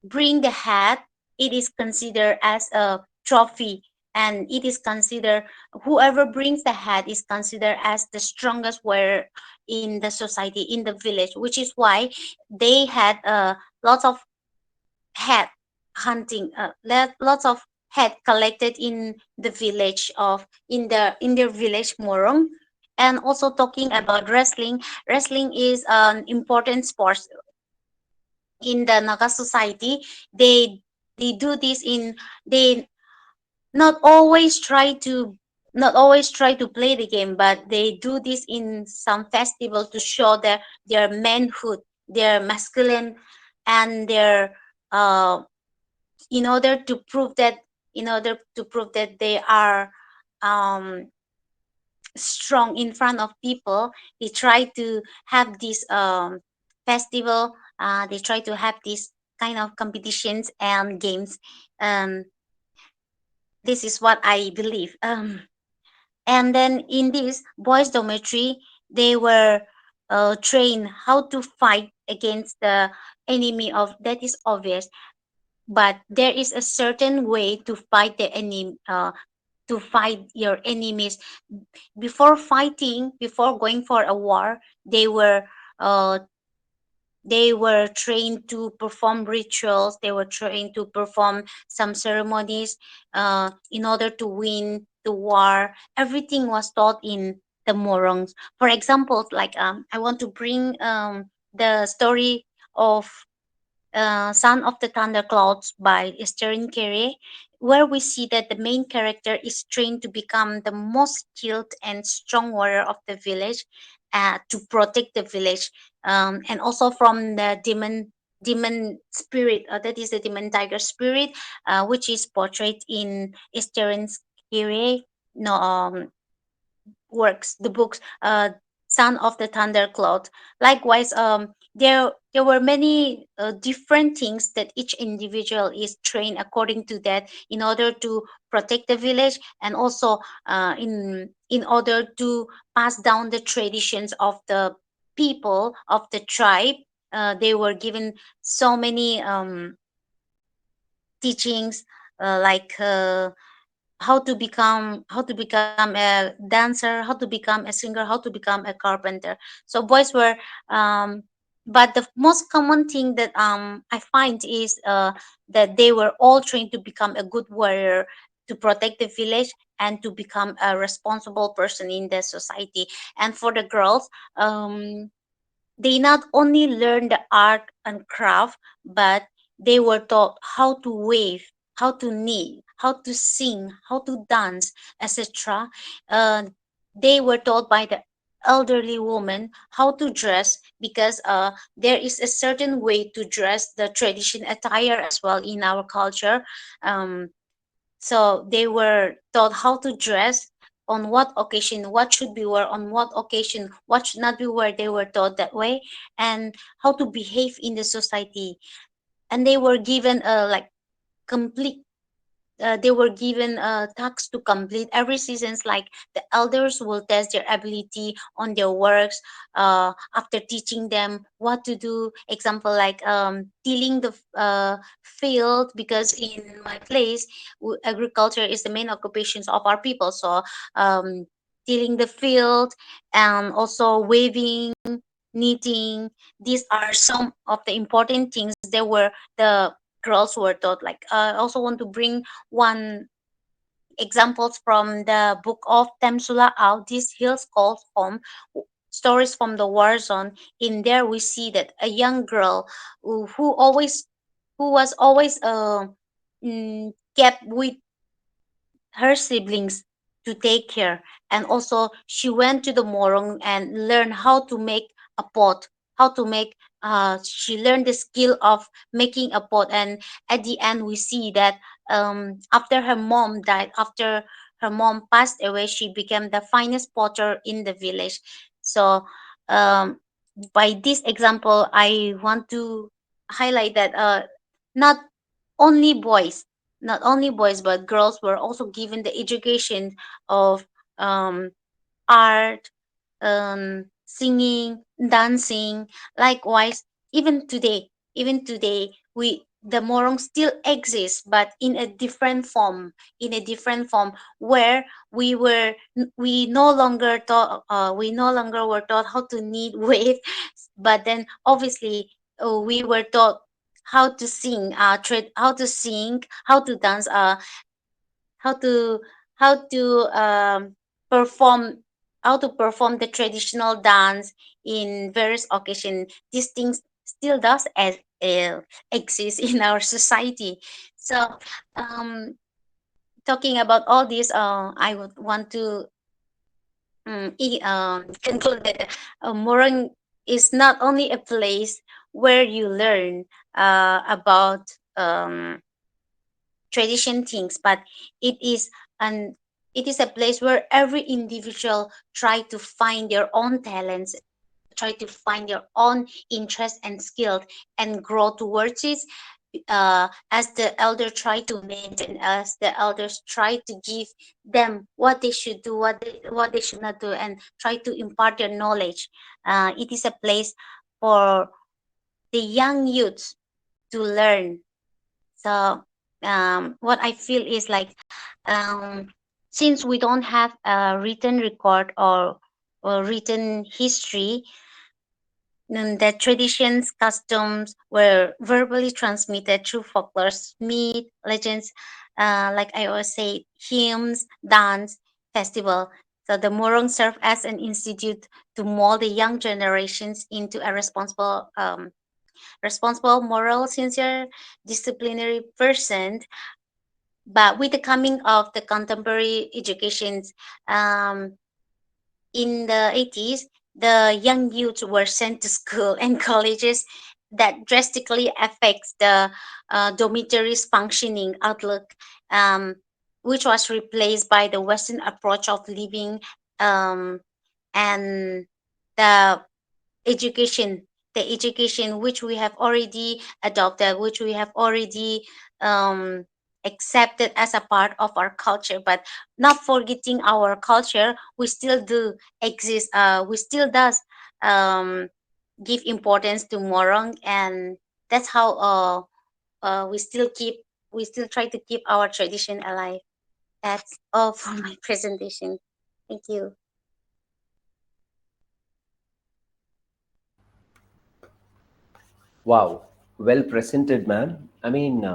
bring the hat, it is considered as a trophy, and it is considered, whoever brings the hat is considered as the strongest warrior in the society, in the village, which is why they had lots of head hunting, lots of head collected in the village of in their village morong. And also talking about wrestling, wrestling is an important sport in the naga society. They do this in, they not always try to not always try to play the game, but they do this in some festival to show their manhood, their masculine, and their in order to prove that they are um, strong in front of people. They try to have this festival, they try to have these kind of competitions and games. um, this is what I believe. And then in this boys dormitory, they were trained how to fight against the enemy, of that is obvious. But there is a certain way to fight the enemy, to fight your enemies. Before going for a war, they were uh, trained to perform rituals, they were trained to perform some ceremonies in order to win the war. Everything was taught in the morongs. For example, like I want to bring the story of Son of the Thunderclouds by Estherine Carey, where we see that the main character is trained to become the most skilled and strong warrior of the village, to protect the village, and also from the demon spirit, that is the demon tiger spirit, which is portrayed in Estherine Carey. No, works, the books, Son of the Thundercloud. Likewise, there were many different things that each individual is trained according to that, in order to protect the village, and also in order to pass down the traditions of the people of the tribe. They were given so many teachings, like how to become a dancer, how to become a singer, how to become a carpenter. So boys were but the most common thing that I find is that they were all trained to become a good warrior, to protect the village, and to become a responsible person in the society. And for the girls, they not only learn the art and craft, but they were taught how to weave, how to knit, how to sing, how to dance, etc. Uh, they were taught by the elderly woman how to dress, because there is a certain way to dress, the tradition attire as well in our culture. Um, so they were taught how to dress, on what occasion, what should be worn on what occasion, what should not be worn. They were taught that way, and how to behave in the society. And they were given like complete they were given tasks to complete every seasons, like the elders will test their ability on their works after teaching them what to do. Example, like tilling the field, because in my place agriculture is the main occupations of our people. So tilling the field, and also waving, knitting, these are some of the important things. There were the girls were taught. Like I also want to bring one examples from the book of Temsula Out, These Hills Called Home, stories from the war zone. In there we see that a young girl who always who was always kept with her siblings to take care. And also she went to the morong and learned how to make a pot, how to make she learned the skill of making a pot. And at the end we see that after her mom died, after her mom passed away, she became the finest potter in the village. So um, by this example I want to highlight that not only boys, not only boys but girls were also given the education of um, art, singing, dancing. Likewise, even today, we the morong still exists, but in a different form, where we no longer taught we no longer were taught how to knit wave, but then obviously we were taught how to sing, how to sing, how to dance, how to how to perform how to perform the traditional dance in various occasions. These things still does exist in our society. So um, talking about all this, I would want to conclude that Morang is not only a place where you learn about tradition things, but it is an it is a place where every individual try to find their own talents, try to find their own interest and skills, and grow towards it. As the elder try to maintain, as the elders try to give them what they should do, what they should not do, and try to impart their knowledge. It is a place for the young youths to learn. So what I feel is like, um, since we don't have a written record or written history, the traditions, customs were verbally transmitted through folklore, myth, legends, like I always say, hymns, dance, festival. So the Morong served as an institute to mold the young generations into a responsible, moral, sincere, disciplinary person. But with the coming of the contemporary educations, um, in the 80s, the young youths were sent to school and colleges that drastically affects the dormitories functioning outlook, um, which was replaced by the Western approach of living, um, and the education the education which we have already adopted, which we have already um, accepted as a part of our culture. But not forgetting our culture, we still do exist, we still does um, give importance to morong, and that's how we still try to keep our tradition alive. That's all for my presentation. Thank you. Wow, well presented, man. I mean,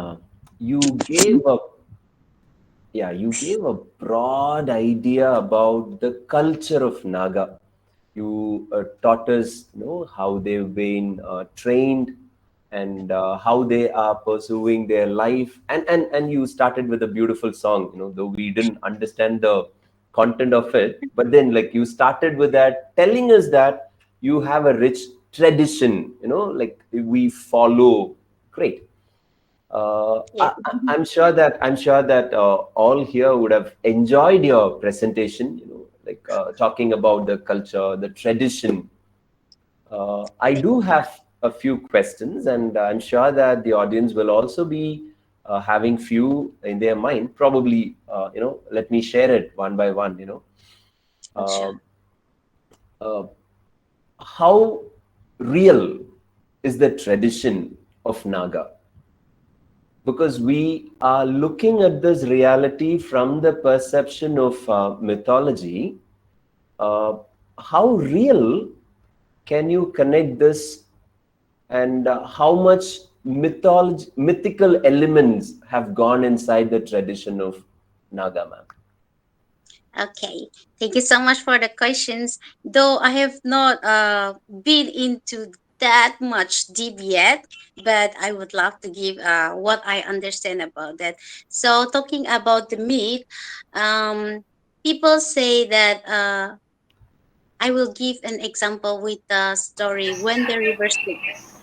you gave a you gave a broad idea about the culture of Naga. You taught us, how they've been trained and how they are pursuing their life. And you started with a beautiful song, though we didn't understand the content of it, but then like you started with that, telling us that you have a rich tradition, like we follow. Great. Yes. I'm sure that all here would have enjoyed your presentation. Like talking about the culture, the tradition. I do have a few questions, and I'm sure that the audience will also be having few in their mind. Probably, let me share it one by one. Uh, Sure. uh, how real is the tradition of Naga? Because we are looking at this reality from the perception of mythology. Uh, how real can you connect this, and how much mythical elements have gone inside the tradition of Naga, ma'am? Okay. Thank you so much for the questions. Though I have not been into that much deep yet, but I would love to give what I understand about that. So talking about the myth, um, people say that I will give an example with the story When the River Sleeps.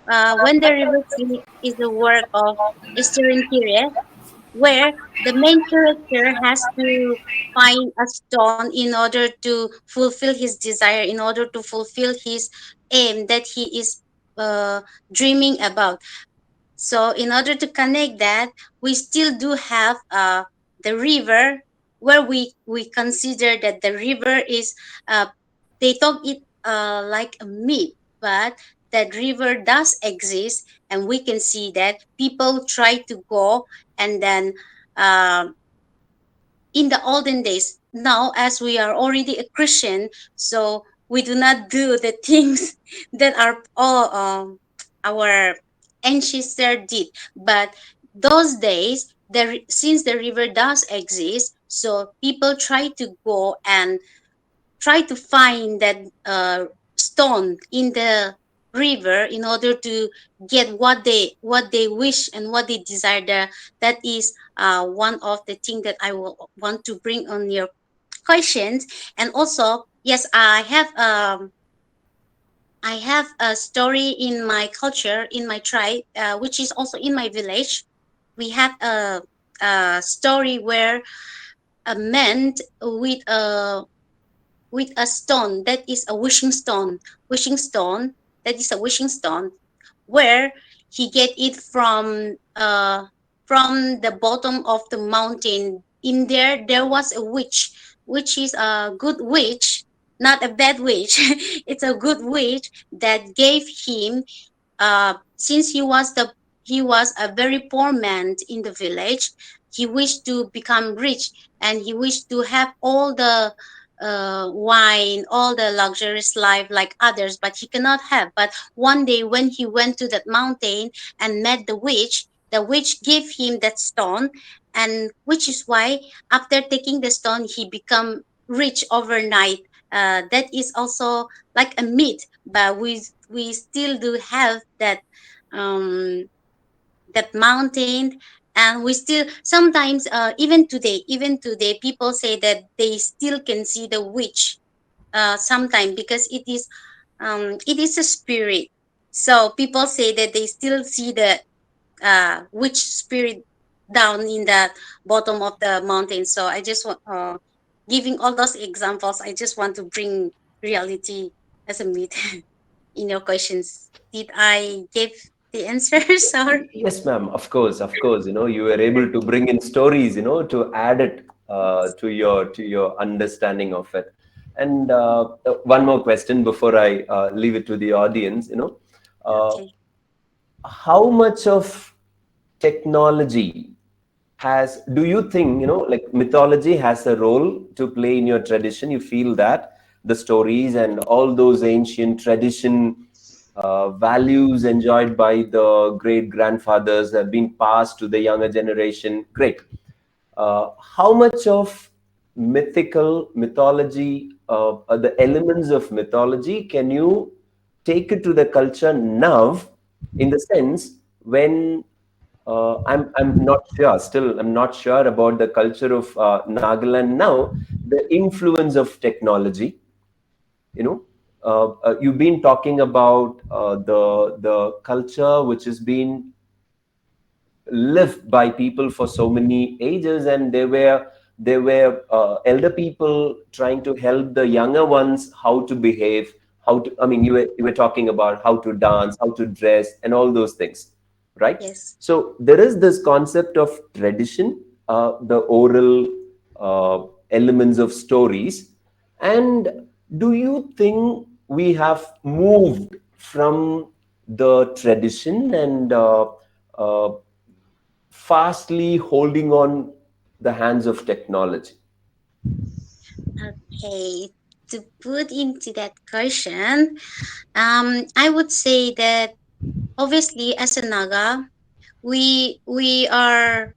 When the River Sleeps is a work of Eastern period where the main character has to find a stone in order to fulfill his desire, in order to fulfill his aim that he is dreaming about. So, in order to connect that, we still do have the river, where we consider that the river is, they talk it like a myth, but that river does exist, and we can see that people try to go, and then um in the olden days, now as we are already a Christian, so we do not do the things that are all our ancestor did. But those days, since the river does exist, so people try to go and try to find that stone in the river in order to get what they wish and what they desire there. That is one of the things that I will want to bring on your questions. And also, yes, I have a story in my culture, in my tribe, which is also in my village. We have a story where a man with a stone that is a wishing stone that is a wishing stone, where he get it from the bottom of the mountain. In there was a witch, which is a good witch, not a bad witch. It's a good witch that gave him, since he was a very poor man in the village. He wished to become rich, and he wished to have all the wine, all the luxurious life like others, but he cannot have. But one day, when he went to that mountain and met the witch gave him that stone, and which is why after taking the stone, he become rich overnight. That is also like a myth, but we still do have um that mountain. And we still sometimes, even today people say that they still can see the witch sometime, because it is a spirit. So people say that they still see the witch spirit down in the bottom of the mountain. So I just want, giving all those examples, I just want to bring reality as a myth in your questions. Did I give the answers or? Yes, ma'am. Of course, of course. You were able to bring in stories, to add it to your understanding of it. And one more question before I leave it to the audience. Uh, Okay. how much of technology do you think, like mythology has a role to play in your tradition? You feel that the stories and all those ancient tradition values enjoyed by the great grandfathers have been passed to the younger generation? Great. How much of mythology, the elements of mythology, can you take it to the culture now in the sense when I'm not sure, still I'm not sure about the culture of Nagaland now, the influence of technology, you know. You've been talking about the culture which has been lived by people for so many ages, and there were elder people trying to help the younger ones how to behave, how to, I mean, you were talking about how to dance, how to dress, and all those things, right? Yes. So there is this concept of tradition, the oral elements of stories. And do you think we have moved from the tradition and uh, fastly holding on the hands of technology? Okay. To put into that question, I would say that obviously as a Naga, we are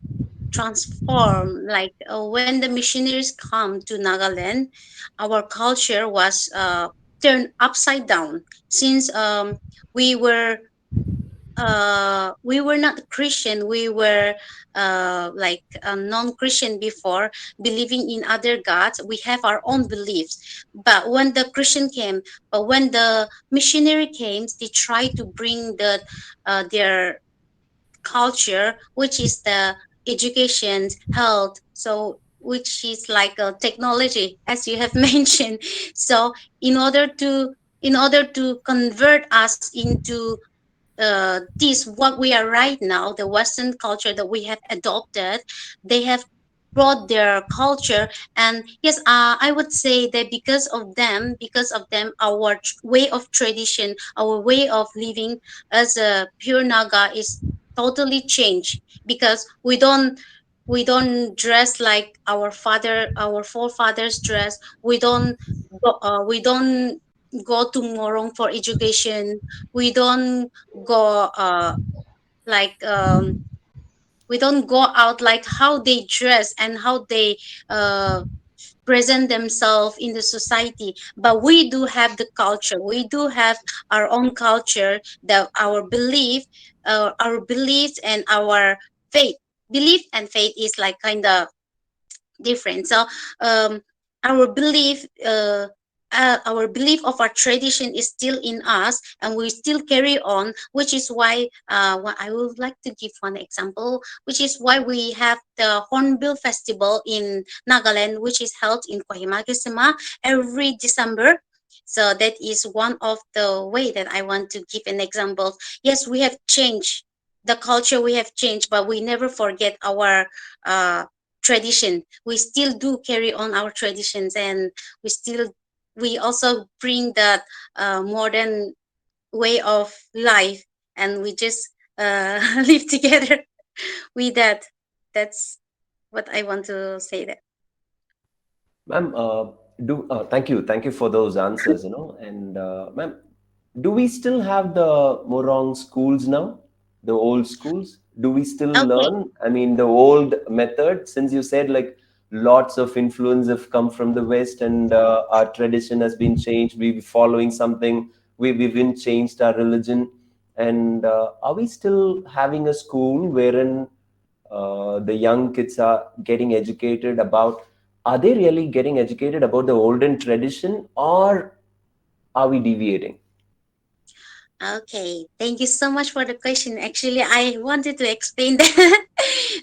transformed. Like when the missionaries come to Nagaland, our culture was turned upside down since we were we were not Christian. We were like non-Christian before, believing in other gods. We have our own beliefs. But when the Christian came, but when the missionary came, they tried to bring their culture, which is the education, health, so which is like a technology, as you have mentioned. So in order to convert us into this what we are right now, the Western culture that we have adopted, they have brought their culture. And yes, I would say that because of them, our way of tradition, our way of living as a pure Naga is totally changed, because we don't dress like our forefathers dress. We don't go to Morong for education. We don't go like we don't go out like how they dress and how they uh, present themselves in the society. But we do have the culture, we do have our own culture, that our beliefs and our faith. Belief and faith is like kind of different. So um, our belief our belief of our tradition is still in us, and we still carry on, which is why what I would like to give one example, which is why we have the Hornbill Festival in Nagaland, which is held in Kohima Kisima every December. So that is one of the way that I want to give an example. Yes, we have changed the culture, we have changed, but we never forget our uh, tradition. We still do carry on our traditions, and we also bring that modern way of life, and we just live together with that. That's what I want to say. That Ma'am, thank you for those answers, and ma'am, do we still have the Morong schools now, the old schools? Do we still okay. learn? I mean, the old method, since you said like lots of influence have come from the West, and our tradition has been changed. We're following something. We've even changed our religion. And are we still having a school wherein the young kids are getting educated about, are they really getting educated about the olden tradition, or are we deviating? Okay, thank you so much for the question. Actually, I wanted to explain that.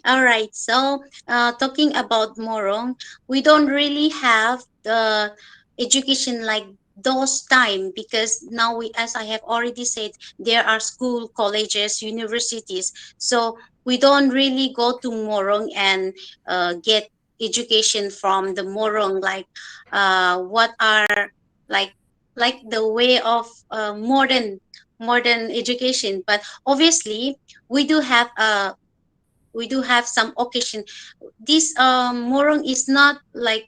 All right, so talking about Morong, we don't really have the education like those time, because now we, as I have already said, there are school, colleges, universities. So we don't really go to Morong and get education from the Morong, like what are like the way of modern education. But obviously we do have some occasion. This morong is not like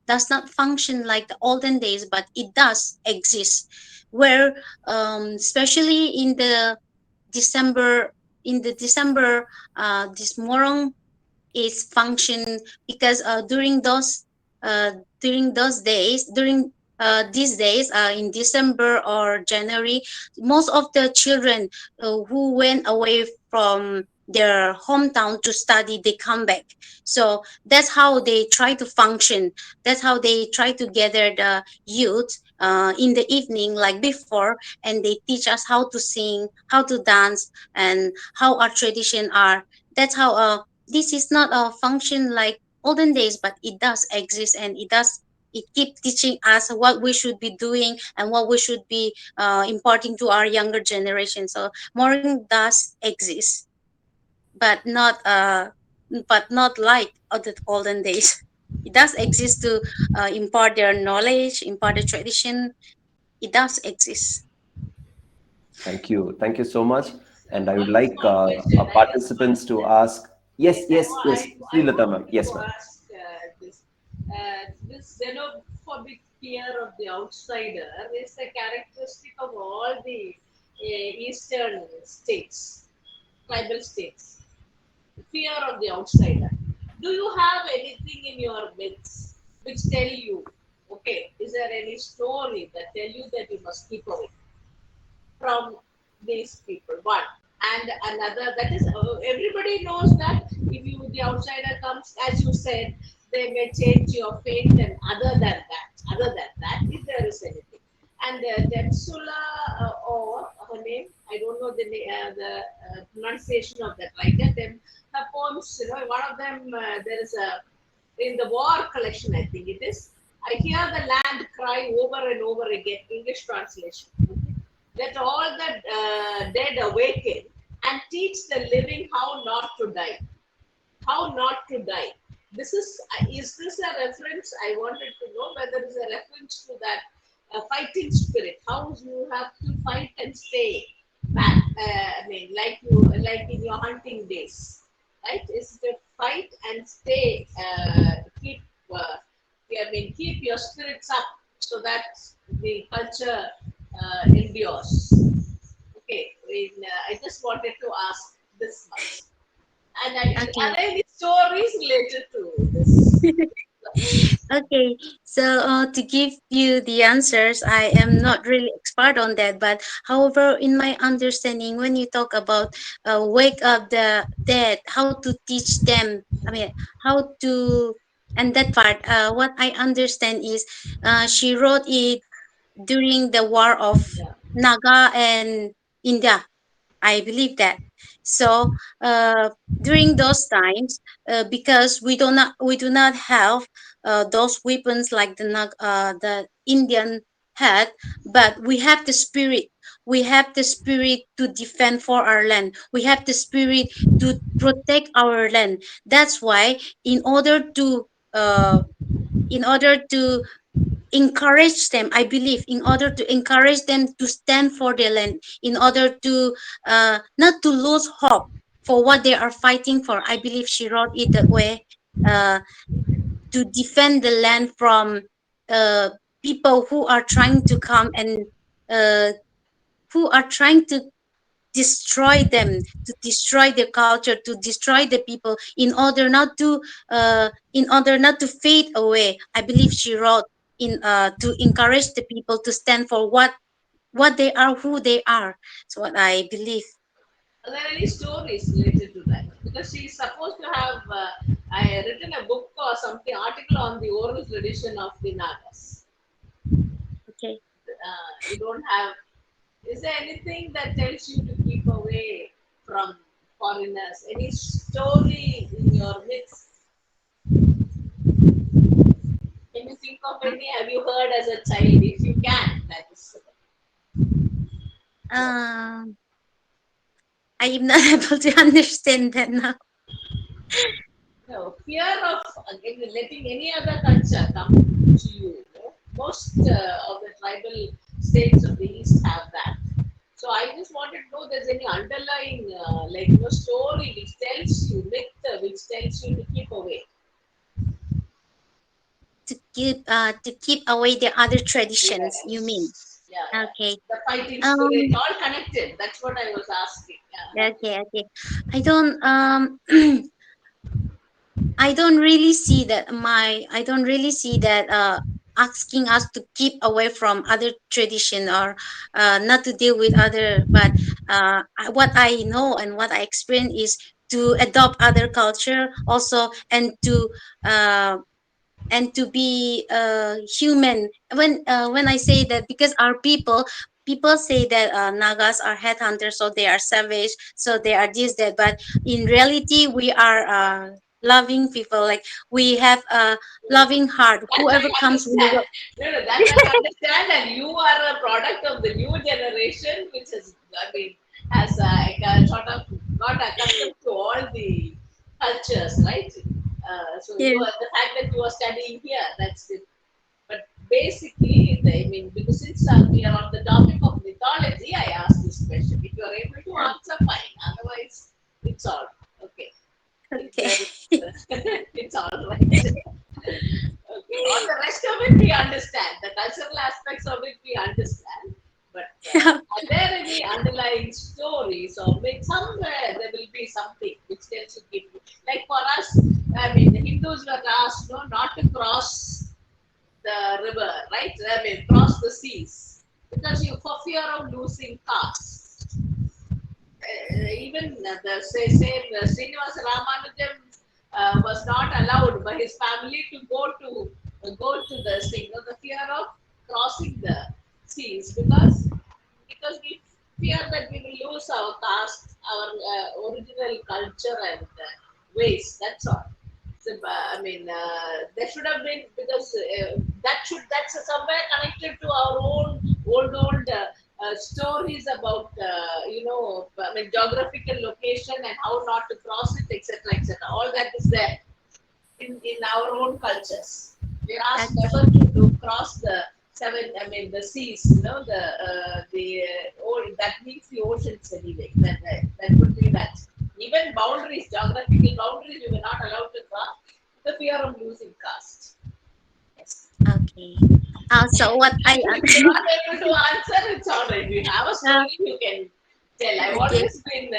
does not function like the olden days, but it does exist, where especially in the December, this morong is function, because during those days, during these days, in December or January, most of the children who went away from their hometown to study, they come back. So that's how they try to function. That's how they try to gather the youth in the evening, like before, and they teach us how to sing, how to dance, and how our tradition are. That's how this is not a function like olden days, but it does exist, and it keep teaching us what we should be doing and what we should be imparting to our younger generation. So mooring does exist, but not like the olden days. It does exist to impart their knowledge, impart the tradition. It does exist. Thank you so much. And I would One like small question. our I just participants to ask. Yes, yes, yes, yes. I Srilata ma'am. wanted to Yes, ma'am. ask this. This xenophobic fear of the outsider is a characteristic of all the eastern states, tribal states. Fear of the outsider. Do you have anything in your myths which tell you, okay, is there any story that tell you that you must keep away from these people? One. And another, that is, everybody knows that if you, the outsider comes, as you said, they may change your fate, and other than that, if there is anything. And Depsula, or her name, I don't know the pronunciation of that writer. Them, her poems, one of them, there is a, in the war collection, I think it is. I hear the land cry over and over again, English translation. Let all the dead awaken and teach the living how not to die. How not to die. Is this a reference? I wanted to know whether it's a reference to that fighting spirit. How you have to fight and stay back. I mean, like in your hunting days, right? Is to fight and stay. Keep. I mean, keep your spirits up so that the culture endures. Okay, I just wanted to ask this much. And are Okay. there any stories related to this? Okay, so to give you the answers, I am not really expert on that, but however, in my understanding, when you talk about wake up the dead, how to teach them, I mean, how to, and that part, what I understand is she wrote it during the war of Yeah. Naga and India. I believe that. So during those times, because we do not have those weapons like the Indian had, but we have the spirit. We have the spirit to defend for our land. We have the spirit to protect our land. That's why, in order to uh, in order to encourage them, I believe, in order to encourage them to stand for their land, in order to not to lose hope for what they are fighting for, I believe she wrote it that way, uh, to defend the land from uh, people who are trying to come and uh, who are trying to destroy them, to destroy the culture, to destroy the people, in order not to fade away. I believe she wrote in to encourage the people to stand for what they are, who they are. That's what I believe. Are there any stories related to that? Because she's supposed to have I written a book or something article on the oral tradition of the Nagas. Okay. You don't have. Is there anything that tells you to keep away from foreigners? Any story in your midst? Can you think of any? Have you heard as a child? If you can, that is. um I am not able to understand that now. No, fear of letting any other culture come to you. Most of the tribal states of the East have that. So I just wanted to know there's any underlying, story which tells you, myth which tells you to keep away. To keep away the other traditions, you mean? Yes. Yeah, yeah. Okay. The fighting spirit, um all connected. That's what I was asking. Yeah. okay. I don't I don't really see that asking us to keep away from other tradition, or not to deal with other. But what I know and what I experience is to adopt other culture also, uh, and to be human. When I say that, because our people say that Nagas are headhunters, so they are savage, so they are this that, but in reality we are loving people. Like, we have a loving heart. That Whoever I comes, we understand. will. No, no, that I understand. And you are a product of the new generation, which is, I mean, has sort of got accustomed to all the cultures, right? So Yeah. you are the fact that you are studying here. That's it. But basically, I mean, because since we are on the topic of mythology, I asked this question. If you are able to answer, fine. Otherwise, it's all okay. It's, Okay. it's all right. Okay, all the rest of it we understand. The cultural aspects of it we understand. But are there any underlying stories or maybe somewhere there will be something which tells you people? Like for us, I mean, the Hindus were asked no, not to cross the river, right? I mean, cross the seas because you for fear of losing caste. Even the same Srinivasa Ramanujam was not allowed by his family to go to the sea. You know, the fear of crossing the seas because we fear that we will lose our caste, our original culture and ways. That's all. So, I mean, there should have been because that's somewhere connected to our own old stories about I mean geographical location and how not to cross it, etc., etc. All that is there in our own cultures. We're asked Okay. never to cross the seven. I mean the seas. You know that means the oceans anyway. That would be that. Even boundaries, geographical boundaries, we were not allowed to cross the fear of losing caste. Yes. Okay. So what I If you're not able to answer, it's all right. You have a uh, story you can tell. I've okay. always been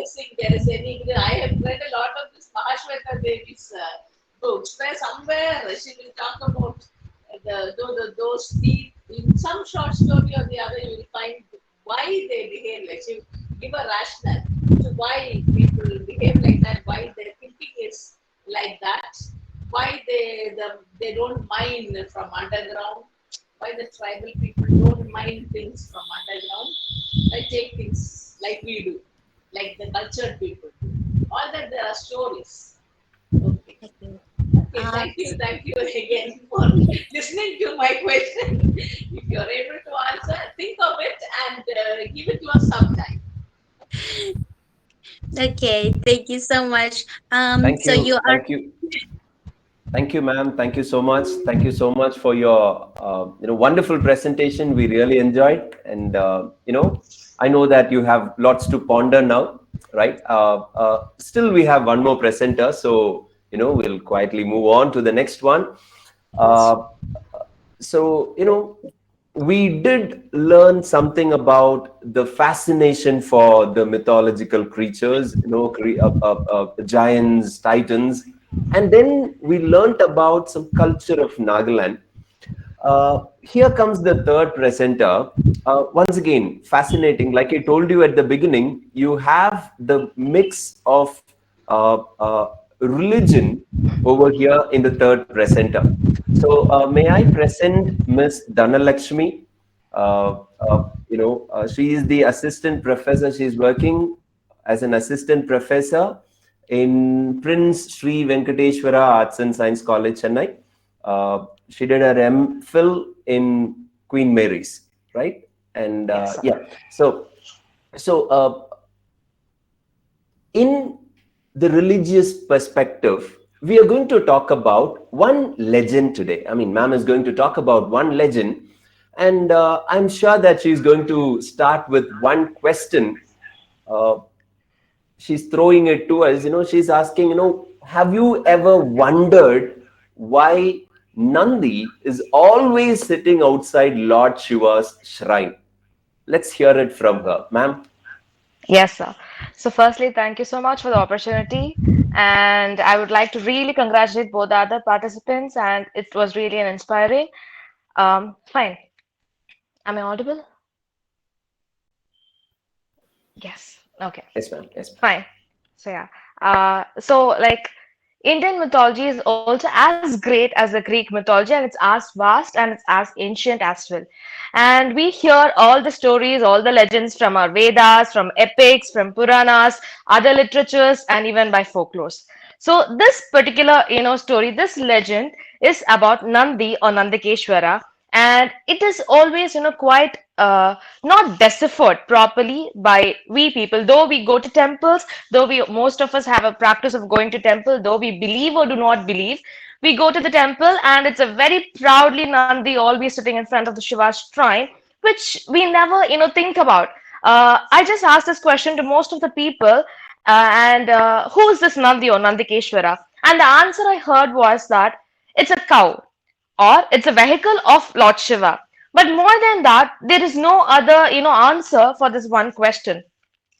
seeing there is any. I have read a lot of this Mahashweta Devi's books where somewhere she will talk about those teeth. In some short story or the other, you will find why they behave like. She will give a rationale to why people behave like that, why their thinking is like that, why they don't mind from underground, why the tribal people don't mind things from underground, they take things like we do, like the cultured people do. All that there are stories. Okay. Okay. Okay, thank you again for listening to my question. If you're able to answer, think of it and give it to us sometime. Okay. Thank you so much. Thank So you you. are. Thank you. Thank you, ma'am. Thank you so much. Thank you so much for your wonderful presentation. We really enjoyed, and I know that you have lots to ponder now, right? Still, we have one more presenter, so we'll quietly move on to the next one. Uh, so we did learn something about the fascination for the mythological creatures, giants, titans, and then we learnt about some culture of Nagaland. Here comes the third presenter. Once again, fascinating. Like I told you at the beginning, you have the mix of religion over here in the third presenter. So, may I present Miss Dhanalakshmi? She is the assistant professor. She's working as an assistant professor in Prince Shri Venkateshwara Arts and Science College, Chennai. She did her M.Phil in Queen Mary's, right? And Yes, sir. yeah, so in the religious perspective, we are going to talk about one legend today. I mean, ma'am is going to talk about one legend, and I'm sure that she's going to start with one question. Uh, she's throwing it to us. She's asking, have you ever wondered why Nandi is always sitting outside Lord Shiva's shrine? Let's hear it from her, ma'am. Yes, sir. So, firstly, thank you so much for the opportunity. And I would like to really congratulate both the other participants, and it was really an inspiring. Fine. Am I audible? Yes. Okay. Yes, ma'am. Yes, ma'am. Fine. So yeah. So like Indian mythology is also as great as the Greek mythology, and it's as vast and it's as ancient as well. And we hear all the stories, all the legends from our Vedas, from epics, from Puranas, other literatures, and even by folklores. So this particular, story, this legend is about Nandi or Nandikeshwara, and it is always, quite not deciphered properly by we people. Though we go to temples, though we most of us have a practice of going to temple, though we believe or do not believe, we go to the temple, and it's a very proudly Nandi always sitting in front of the Shiva's shrine, which we never, think about. I just asked this question to most of the people, and who is this Nandi or Nandikeshwara? And the answer I heard was that it's a cow or it's a vehicle of Lord Shiva. But more than that, there is no other, answer for this one question.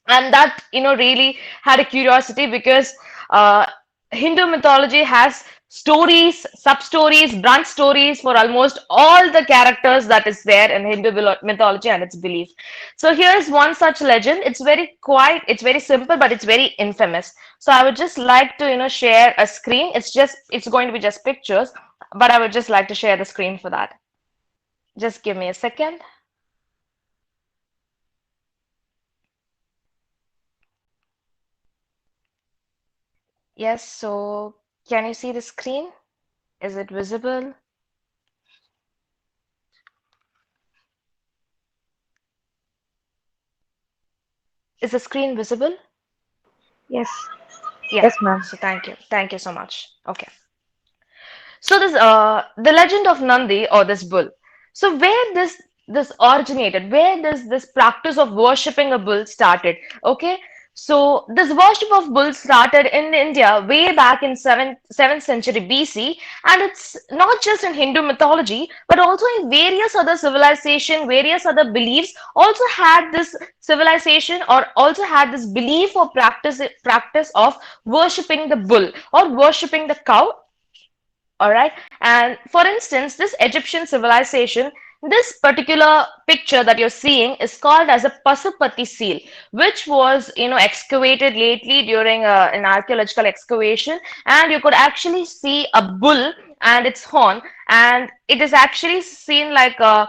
And that, really had a curiosity because uh, Hindu mythology has stories, sub stories, branch stories for almost all the characters that is there in Hindu mythology and its belief. So here's one such legend. It's very quiet, it's very simple, but it's very infamous. So I would just like to, share a screen. It's going to be just pictures, but I would just like to share the screen for that. Just give me a second. Yes, so can you see the screen? Is it visible? Is the screen visible? Yes. Yeah. Yes, ma'am. So thank you. Thank you so much. Okay. So this the legend of Nandi or this bull. So where this originated, where does this practice of worshipping a bull started? Okay. So this worship of bulls started in India way back in 7th century BC, and it's not just in Hindu mythology, but also in various other civilization, various other beliefs also had this civilization or also had this belief or practice of worshipping the bull or worshipping the cow. All right. And for instance, this Egyptian civilization, this particular picture that you're seeing is called as a Pasupati seal, which was, excavated lately during an archaeological excavation. And you could actually see a bull and its horn. And it is actually seen like a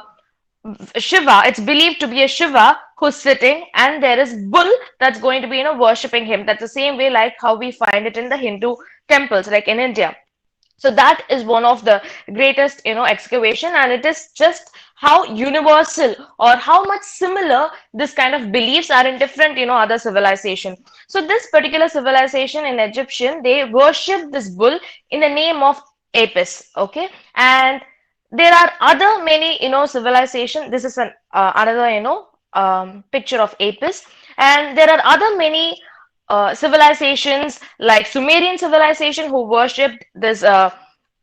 Shiva. It's believed to be a Shiva who's sitting, and there is bull that's going to be, worshipping him. That's the same way like how we find it in the Hindu temples, like in India. So that is one of the greatest, excavation, and it is just how universal or how much similar this kind of beliefs are in different, other civilization. So this particular civilization in Egyptian, they worship this bull in the name of Apis. Okay, and there are other many, civilization. This is an another, picture of Apis, and there are other many civilizations like Sumerian civilization who worshipped this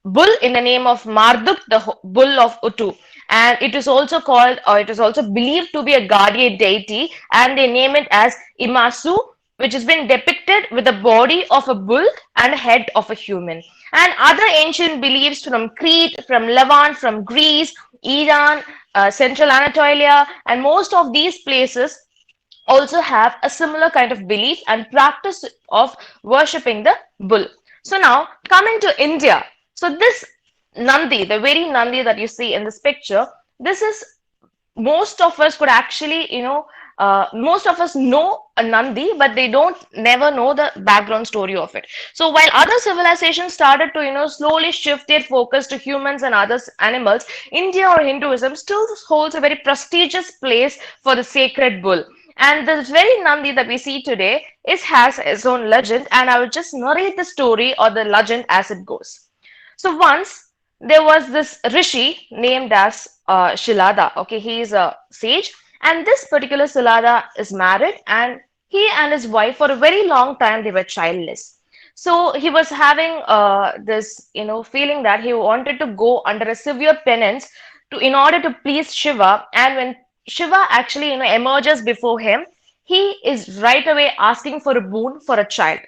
bull in the name of Marduk, the bull of Utu. And it is also called, or it is also believed to be a guardian deity, and they name it as Imasu, which has been depicted with the body of a bull and a head of a human. And other ancient beliefs from Crete, from Levant, from Greece, Iran, Central Anatolia, and most of these places also have a similar kind of belief and practice of worshipping the bull. So now coming to India. So this Nandi, the very Nandi that you see in this picture, this is most of us could actually, most of us know a Nandi, but they don't never know the background story of it. So while other civilizations started to, slowly shift their focus to humans and other animals, India or Hinduism still holds a very prestigious place for the sacred bull. And this very Nandi that we see today has its own legend, and I will just narrate the story or the legend as it goes. So once there was this rishi named as Shilada. Okay, he is a sage, and this particular Shilada is married, and he and his wife for a very long time they were childless. So he was having this, feeling that he wanted to go under a severe penance to in order to please Shiva. And when Shiva actually, emerges before him, he is right away asking for a boon for a child.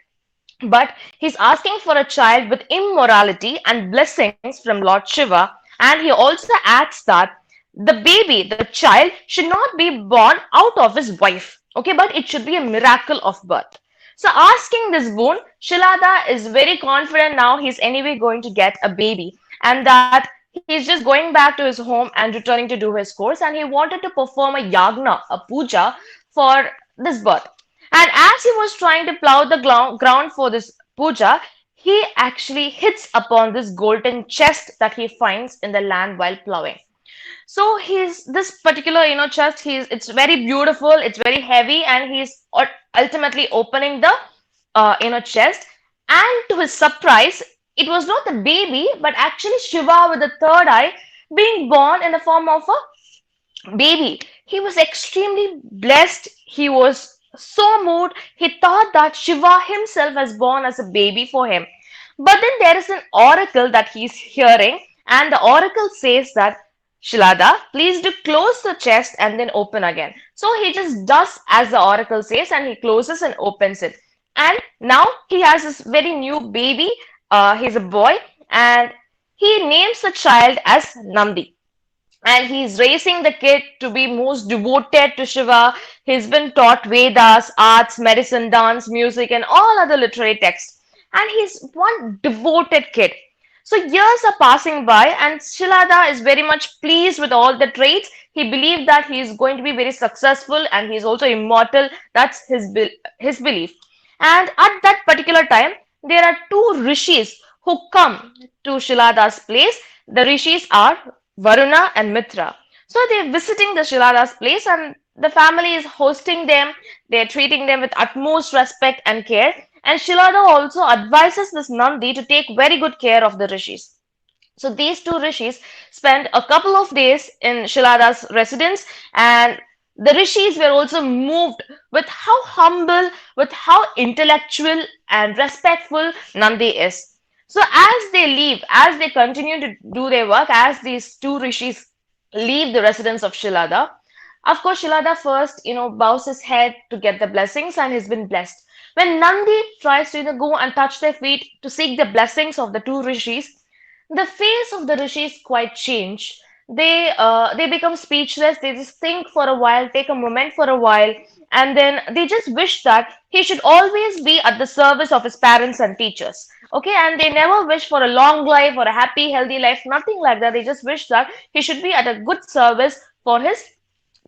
but he's asking for a child with immorality and blessings from Lord Shiva. And he also adds that the baby, the child, should not be born out of his wife, okay, but it should be a miracle of birth. So, asking this boon, Shilada is very confident now he's anyway going to get a baby, and that he's just going back to his home and returning to do his course. And he wanted to perform a yagna, a puja, for this birth. And as he was trying to plow the ground for this puja, he actually hits upon this golden chest that he finds in the land while plowing. So he's this particular, chest. It's very beautiful. It's very heavy, and he's ultimately opening the, chest. And to his surprise, it was not the baby, but actually Shiva with the third eye being born in the form of a baby. He was extremely blessed. He was so moved. He thought that Shiva himself has born as a baby for him. But then there is an oracle that he's hearing, and the oracle says that Shilada, please do close the chest and then open again. So he just does as the oracle says, and he closes and opens it. And now he has this very new baby. He's a boy, and he names the child as Nandi, and he's raising the kid to be most devoted to Shiva. He's been taught Vedas, arts, medicine, dance, music, and all other literary texts. And he's one devoted kid. So years are passing by, and Shilada is very much pleased with all the traits. He believed that he is going to be very successful, and he's also immortal. That's his belief. And at that particular time, there are two rishis who come to Shilada's place. The rishis are Varuna and Mitra. So they're visiting the Shilada's place, and the family is hosting them. They're treating them with utmost respect and care. And Shilada also advises this Nandi to take very good care of the rishis. So these two rishis spent a couple of days in Shilada's residence, and the rishis were also moved with how humble, with how intellectual and respectful Nandi is. So as they leave, as they continue to do their work, as these two rishis leave the residence of Shilada, of course, Shilada first, bows his head to get the blessings, and he's been blessed. When Nandi tries to go and touch their feet to seek the blessings of the two rishis, the face of the rishis quite change. They become speechless. They just think for a while, take a moment for a while, and then they just wish that he should always be at the service of his parents and teachers. Okay, and they never wish for a long life or a happy, healthy life, nothing like that. They just wish that he should be at a good service for his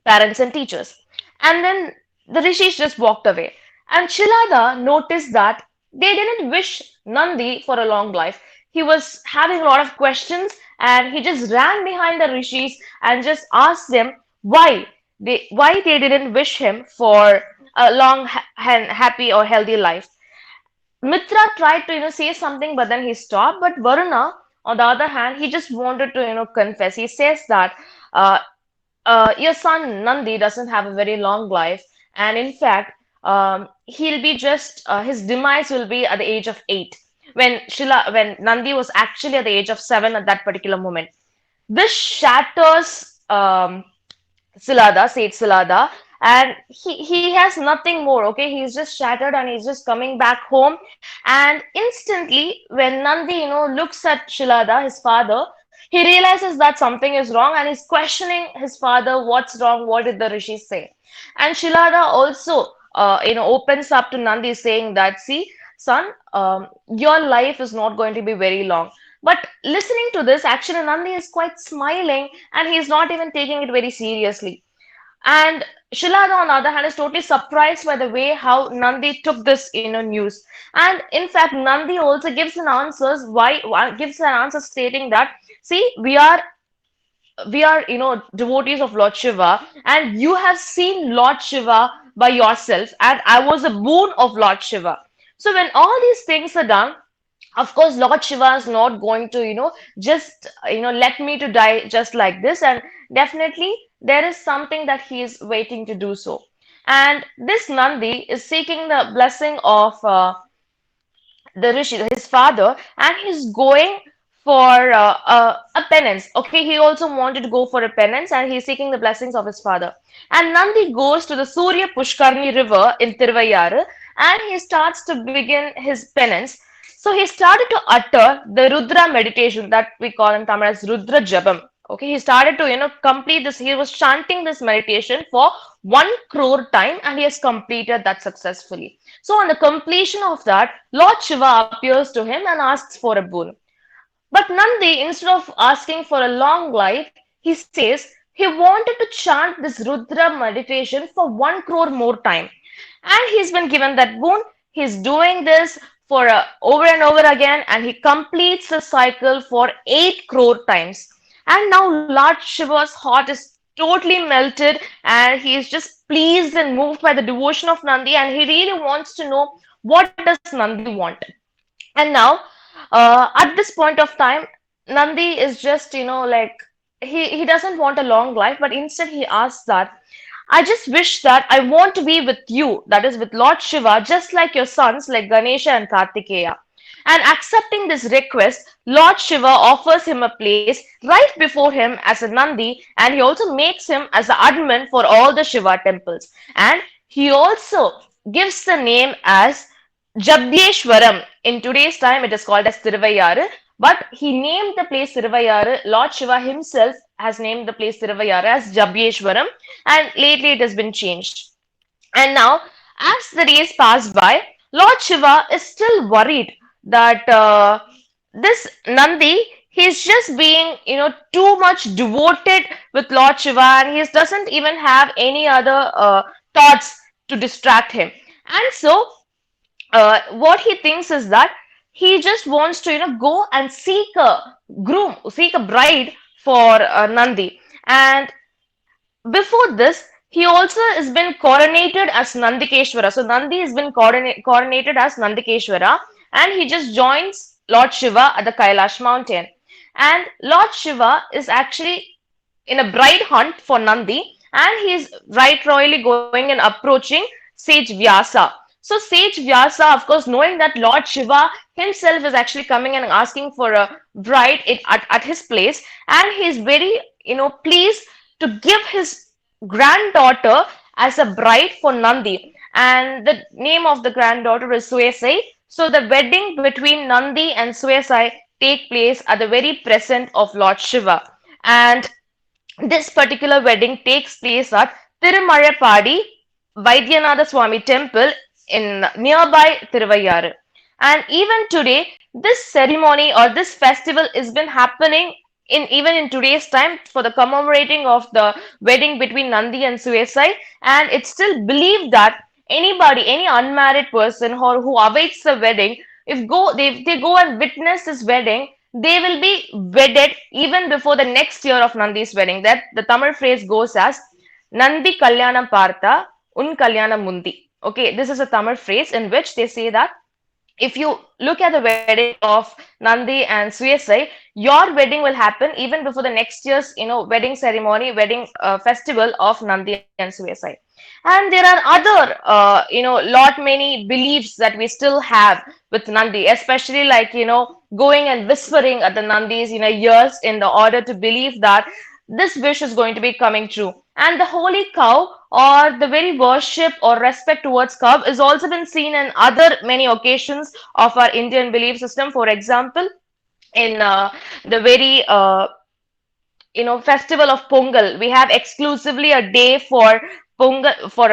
parents and teachers. And then the rishis just walked away. And Chilada noticed that they didn't wish Nandi for a long life. He was having a lot of questions, and he just ran behind the rishis and just asked them why they didn't wish him for a long, happy or healthy life. Mitra tried to say something, but then he stopped. But Varuna, on the other hand, he just wanted to confess. He says that uh, your son Nandi doesn't have a very long life, and in fact, he'll be just his demise will be at the age of 8, when Nandi was actually at the age of 7 at that particular moment. This shatters Silada, Silada, and he has nothing more. Okay, he's just shattered, and he's just coming back home. And instantly, when Nandi, looks at Shilada, his father, he realizes that something is wrong, and he's questioning his father, what's wrong? What did the rishis say? And Shilada also, opens up to Nandi, saying that, see, son, your life is not going to be very long. But listening to this, actually, Nandi is quite smiling, and he's not even taking it very seriously. And Shilada, on the other hand, is totally surprised by the way how Nandi took this, news. And in fact, Nandi also gives gives an answer stating that, see, we are devotees of Lord Shiva, and you have seen Lord Shiva by yourself, and I was a boon of Lord Shiva. So when all these things are done, of course Lord Shiva is not going to just let me to die just like this, and definitely there is something that he is waiting to do so. And this Nandi is seeking the blessing of the rishi, his father, and he's going for a penance. Okay, he also wanted to go for a penance, and he's seeking the blessings of his father. And Nandi goes to the Surya Pushkarni river in Tiruvayar, and he starts to begin his penance. So he started to utter the Rudra meditation that we call in Tamil as Rudra Jabam. Okay, he started to complete this. He was chanting this meditation for 1 crore time, and he has completed that successfully. So on the completion of that, Lord Shiva appears to him and asks for a boon. But Nandi, instead of asking for a long life, he says he wanted to chant this Rudra meditation for 1 crore more time. And he's been given that boon. He's doing this for over and over again, and he completes the cycle for 8 crore times. And now Lord Shiva's heart is totally melted, and he is just pleased and moved by the devotion of Nandi, and he really wants to know what does Nandi want. And now, at this point of time, Nandi is just, like he doesn't want a long life, but instead he asks that I just wish that I want to be with you, that is with Lord Shiva, just like your sons, like Ganesha and Kartikeya. And accepting this request, Lord Shiva offers him a place right before him as a Nandi, and he also makes him as the admin for all the Shiva temples. And he also gives the name as Jabyeshwaram. In today's time, it is called as Tiruvayyaru, but he named the place Tiruvayyaru. Lord Shiva himself has named the place Tiruvayyaru as Jabyeshwaram, and lately it has been changed. And now, as the days pass by, Lord Shiva is still worried that this Nandi, he's just being, too much devoted with Lord Shiva, and he doesn't even have any other thoughts to distract him. And so, what he thinks is that he just wants to, go and seek a groom, seek a bride for Nandi. And before this, he also has been coronated as Nandikeshwara. So Nandi has been coronated as Nandikeshwara, and he just joins Lord Shiva at the Kailash mountain. And Lord Shiva is actually in a bride hunt for Nandi, and he's right royally going and approaching Sage Vyasa. So Sage Vyasa, of course, knowing that Lord Shiva himself is actually coming and asking for a bride at his place, and he's very, pleased to give his granddaughter as a bride for Nandi. And the name of the granddaughter is Suesai. So the wedding between Nandi and Suesai take place at the very present of Lord Shiva. And this particular wedding takes place at Tiruchirappalli Vaidyanatha Swami temple in nearby Tiruvayyaru. And even today, this ceremony or this festival has been happening even in today's time for the commemorating of the wedding between Nandi and Suesai. And it's still believed that anybody, any unmarried person or who awaits the wedding, if they go and witness this wedding, they will be wedded even before the next year of Nandi's wedding. That the Tamil phrase goes as Nandi Kalyanam Partha, Un Kalyanam Mundi. Okay, this is a Tamil phrase in which they say that if you look at the wedding of Nandi and Suesai, your wedding will happen even before the next year's, wedding ceremony, wedding festival of Nandi and Suesai. And there are other, lot many beliefs that we still have with Nandi, especially like, going and whispering at the Nandi's, ears in the order to believe that this wish is going to be coming true. And the holy cow or the very worship or respect towards cow is also been seen in other many occasions of our Indian belief system. For example, in the very festival of Pongal, we have exclusively a day for Pongal for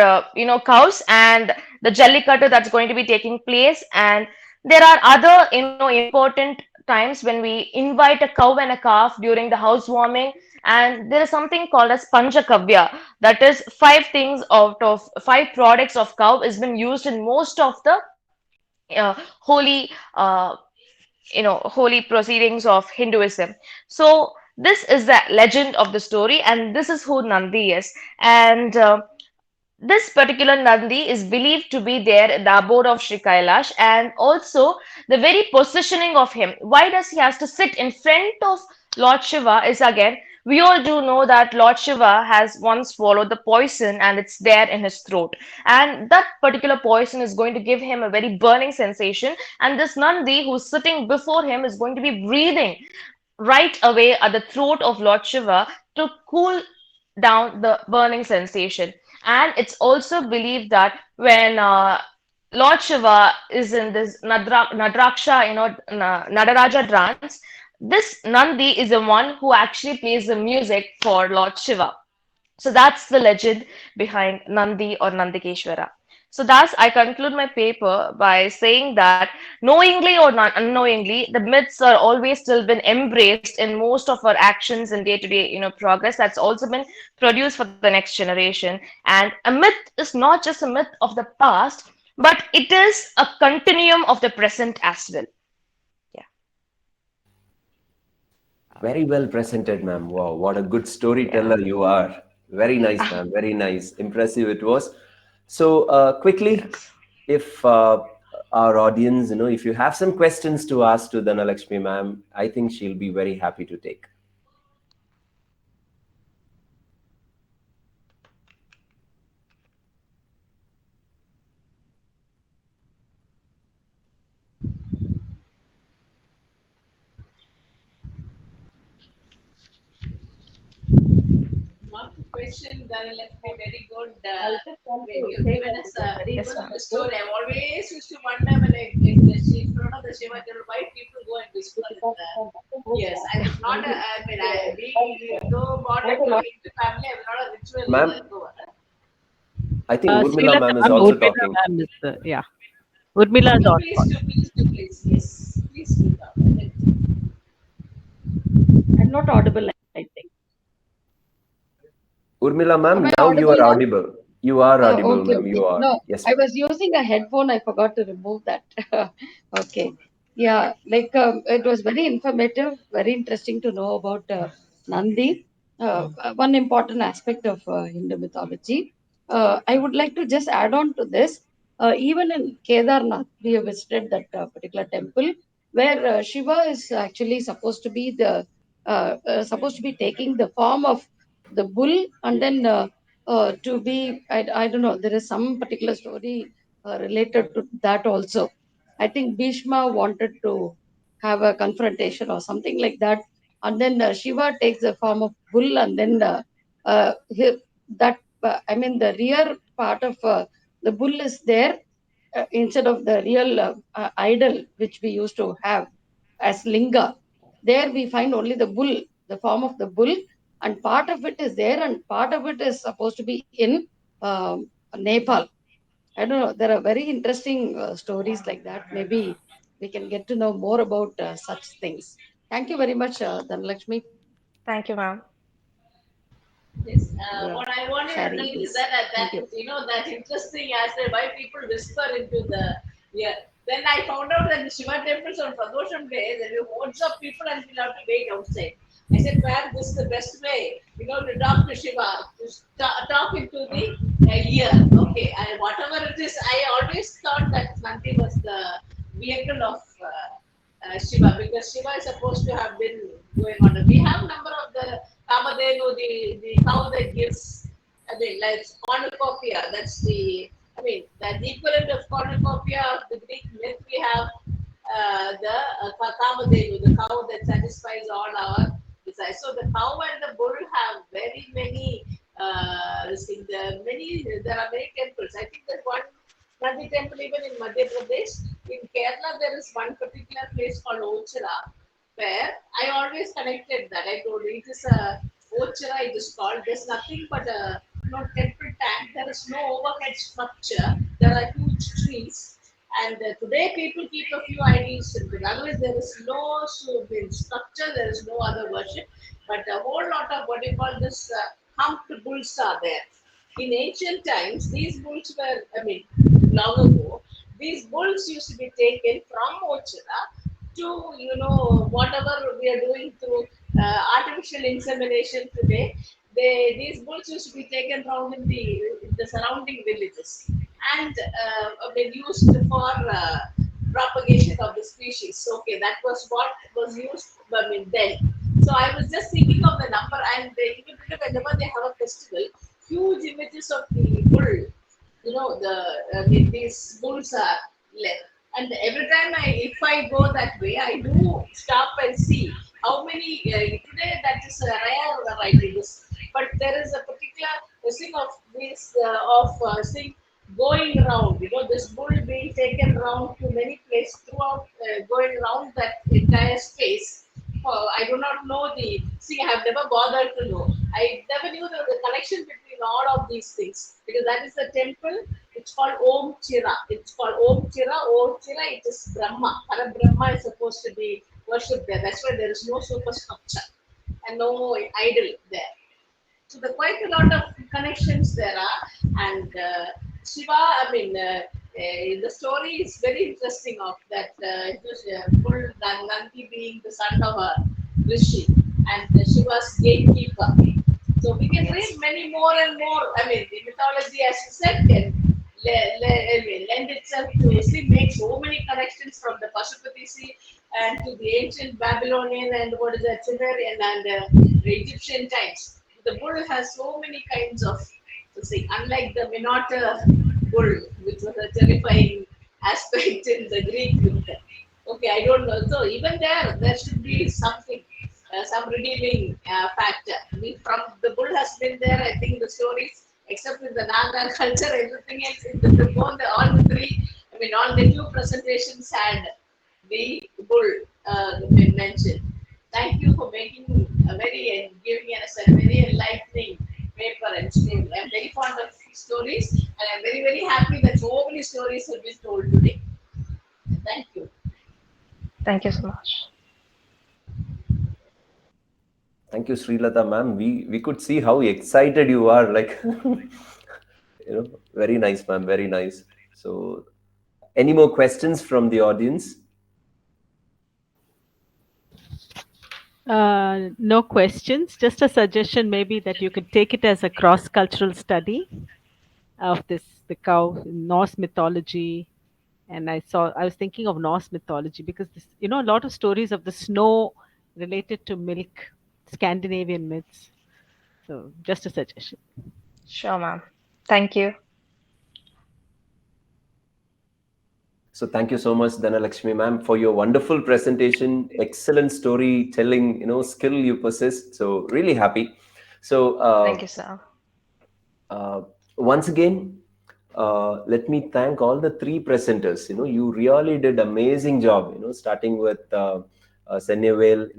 cows and the Jallikattu that's going to be taking place. And there are other important times when we invite a cow and a calf during the housewarming, and there is something called as Panchakavya, that is 5 things out of 5 products of cow has been used in most of the holy holy proceedings of Hinduism. So this is the legend of the story, and this is who Nandi is. And this particular Nandi is believed to be there in the abode of Sri Kailash, and also the very positioning of him. Why does he has to sit in front of Lord Shiva is again, we all do know that Lord Shiva has once swallowed the poison and it's there in his throat. And that particular poison is going to give him a very burning sensation. And this Nandi who's sitting before him is going to be breathing right away at the throat of Lord Shiva to cool down the burning sensation. And it's also believed that when Lord Shiva is in this Nadraksha, Nadaraja dance. This Nandi is the one who actually plays the music for Lord Shiva. So that's the legend behind Nandi or Nandikeshwara. So thus, I conclude my paper by saying that knowingly or not unknowingly, the myths are always still been embraced in most of our actions and day-to-day, progress. That's also been produced for the next generation. And a myth is not just a myth of the past, but it is a continuum of the present as well. Yeah. Very well presented, ma'am. Wow, what a good Yeah. storyteller you are. Very nice, ma'am. Very nice. Impressive it was. So, quickly, Thanks. if our audience, if you have some questions to ask to Dhanalakshmi, ma'am, I think she'll be very happy to take. One question that left me very good. I just want When to you've say given that us it was a very Yes, one of ma'am. the informative. story, I've always used to wonder when I in the front of the Shiva temple, why people go and whisper in the. Yes, I was not a. I mean, we though born into Hindu family, I'm not a ritual Ma'am, goer. I think Urmila Srilata ma'am is ma'am, also Urmila talking. ma'am is, yeah. Urmila is Okay, on please call. do, please do, please. Yes, please do that. Thank you. I'm not audible, I think. Urmila Am ma'am, I now you audible are now? audible. You are audible, Okay, ma'am. okay. You are. No, Yes, I ma'am. was using a headphone. I forgot to remove that. Okay. Yeah, like it was very informative, very interesting to know about Nandi, one important aspect of Hindu mythology. I would like to just add on to this. Even in Kedarnath, we have visited that particular temple where Shiva is actually supposed to be taking the form of the bull, and then to be, I don't know, there is some particular story related to that also. I think Bhishma wanted to have a confrontation or something like that, and then Shiva takes the form of bull, and then that I mean the rear part of the bull is there instead of the real idol which we used to have as linga. There we find only the bull, the form of the bull, and part of it is there, and part of it is supposed to be in Nepal. I don't know. There are very interesting stories like that. Maybe we can get to know more about such things. Thank you very much, Dhanalakshmi, Thank you, ma'am. Yes, for what I wanted to sharing tell is this. that Thank you. that interesting aspect why people whisper into the ear. Then I found out that the Shiva temples on Pradosham day there were hordes of people and we'll have to wait outside. I said, "Man, this is the best way, to talk to Shiva, to talk into the ear." Okay, whatever it is, I always thought that Nandi was the vehicle of. Shiva, because Shiva is supposed to have been going on. We have number of the Kamadenu, the cow that gives, I mean, like cornucopia. That's the equivalent of cornucopia of the Greek myth. We have the Kamadenu, the cow that satisfies all our desires. So the cow and the bull have very many. There are many temples. I think there's one Nandi temple even in Madhya Pradesh. In Kerala, there is one particular place called Ochara, where I always connected that. I told you it is a Ochara, it is called. There's nothing but a temple tank. There is no overhead structure. There are huge trees. And today people keep a few idols. Otherwise, there is no structure, there is no other worship. But a whole lot of what you call this humped bulls are there. In ancient times, these bulls were, long ago, these bulls used to be taken from Ochara to, whatever we are doing through artificial insemination today. These bulls used to be taken around in the surrounding villages and been used for propagation of the species. Okay, that was what was used, then. So I was just thinking of the number, and even whenever they have a festival, huge images of the bull. These bulls are left. And every time if I go that way, I do stop and see how many. Today that is a rare variety. But there is a particular thing of this of seeing going round. This bull being taken round to many places throughout, going round that entire space. I do not know see, I have never bothered to know. I never knew the connection between all of these things, because that is the temple. It's called Om Chira. It's called Om Chira. Om Chira, it is Brahma. Para Brahma is supposed to be worshipped there. That's why there is no superstructure and no idol there. So there are quite a lot of connections there are, and Shiva. The story is very interesting of that. It was full Nandi being the son of a rishi, and Shiva's gatekeeper. So we can read many more and more. The mythology, as you said, can lend itself to make so many connections from the Pashupati Sea and to the ancient Babylonian and what is that, Sumerian and the Egyptian times. The bull has so many kinds of, unlike the Minotaur bull, which was a terrifying aspect in the Greek myth. Okay, I don't know. So even there should be something, some redeeming factor. From the bull has been there. I think the stories, except in the Naga culture, everything else in all the three. All the two presentations had the bull been mentioned. Thank you for making giving us a very enlightening paper and story. I'm very fond of stories, and I'm very, very happy that so many stories have been told today. Thank you. Thank you so much. Thank you, Srilata ma'am. We could see how excited you are. Like, very nice, ma'am. Very nice. So, any more questions from the audience? No questions. Just a suggestion, maybe that you could take it as a cross-cultural study of the cow, Norse mythology. And I was thinking of Norse mythology because a lot of stories of the snow related to milk, Scandinavian myths. So just a suggestion. Sure, ma'am. Thank you. So thank you so much, Dhanalakshmi ma'am, for your wonderful presentation, excellent storytelling, skill you possess. So really happy. So Thank you, sir. Once again, let me thank all the three presenters. You really did amazing job. Starting with Senyavel,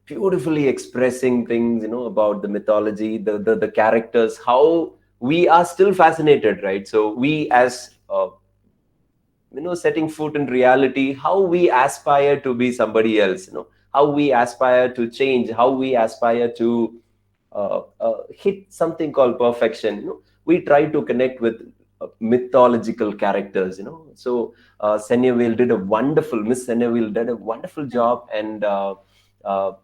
beautifully expressing things, about the mythology, the characters, how we are still fascinated, right? So we as setting foot in reality, how we aspire to be somebody else, how we aspire to change, how we aspire to hit something called perfection. We try to connect with mythological characters. So Senyavel did a wonderful, Miss Senyavel did a wonderful job, and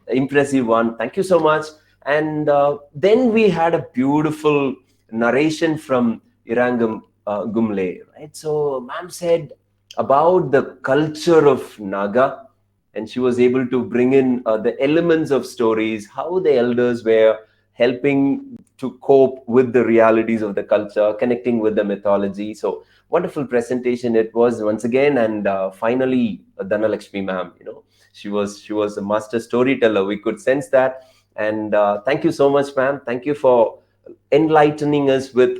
impressive one. Thank you so much. And then we had a beautiful narration from Iranggumle, right? So ma'am said about the culture of Naga, and she was able to bring in the elements of stories, how the elders were helping to cope with the realities of the culture, connecting with the mythology. So wonderful presentation it was once again. And finally, Dhanalakshmi ma'am, she was a master storyteller. We could sense that. And thank you so much, ma'am. Thank you for enlightening us with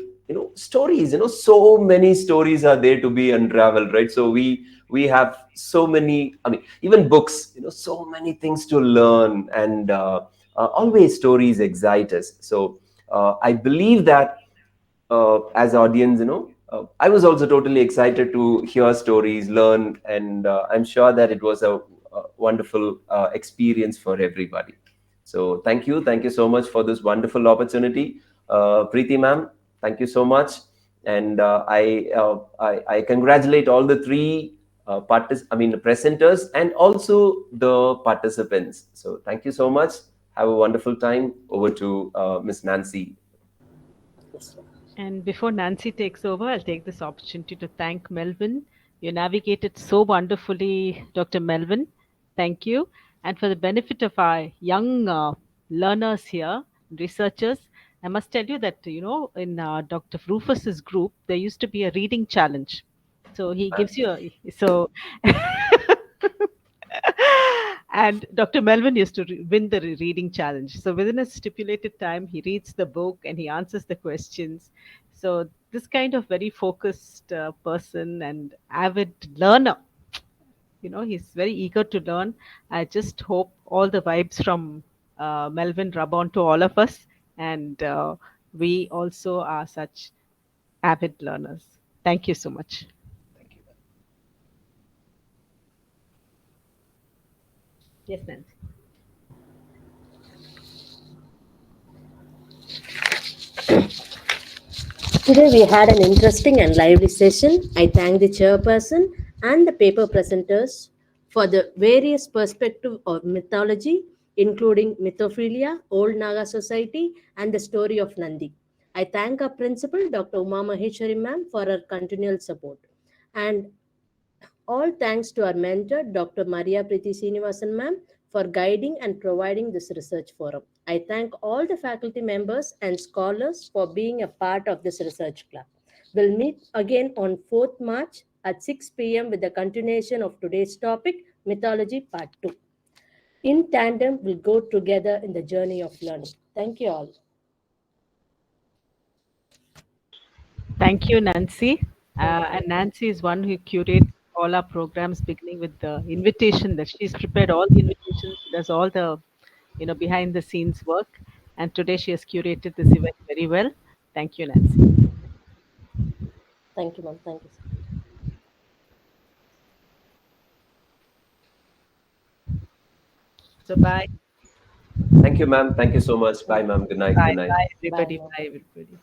stories. So many stories are there to be unraveled, right? So we have so many, even books, so many things to learn, and always stories excite us. So I believe that as audience, I was also totally excited to hear stories, learn, and I'm sure that it was a wonderful experience for everybody. So thank you so much for this wonderful opportunity. Preeti ma'am, thank you so much. And I congratulate all the three presenters, and also the participants. So thank you so much. Have a wonderful time. Over to Miss Nancy. And before Nancy takes over, I'll take this opportunity to thank Melvin. You navigated so wonderfully, Dr. Melvin. Thank you. And for the benefit of our young learners here, researchers, I must tell you that, in Dr. Rufus's group, there used to be a reading challenge. So he gives you so and Dr. Melvin used to win the reading challenge. So within a stipulated time, he reads the book and he answers the questions. So this kind of very focused person and avid learner. He's very eager to learn. I just hope all the vibes from Melvin rub on to all of us, and we also are such avid learners. Thank you so much. Thank you, ma'am. Yes, Nancy. Today we had an interesting and lively session. I thank the chairperson and the paper presenters for the various perspectives of mythology, including Mythophilia, Old-Naga society, and the story of Nandi. I thank our principal, Dr. Uma Maheshwari ma'am, for her continual support. And all thanks to our mentor, Dr. Maria Preeti Srinivasan ma'am, for guiding and providing this research forum. I thank all the faculty members and scholars for being a part of this research club. We'll meet again on 4th March at 6 p.m. with the continuation of today's topic, Mythology Part 2. In tandem, we'll go together in the journey of learning. Thank you all. Thank you, Nancy. And Nancy is one who curates all our programs, beginning with the invitation that she's prepared all the invitations, she does all the behind the scenes work. And today she has curated this event very well. Thank you, Nancy. Thank you, ma'am. Thank you. So bye. Thank you, ma'am. Thank you so much. Bye, ma'am. Good night. Bye. Good night. Bye, everybody. Bye, ma'am. Bye, everybody.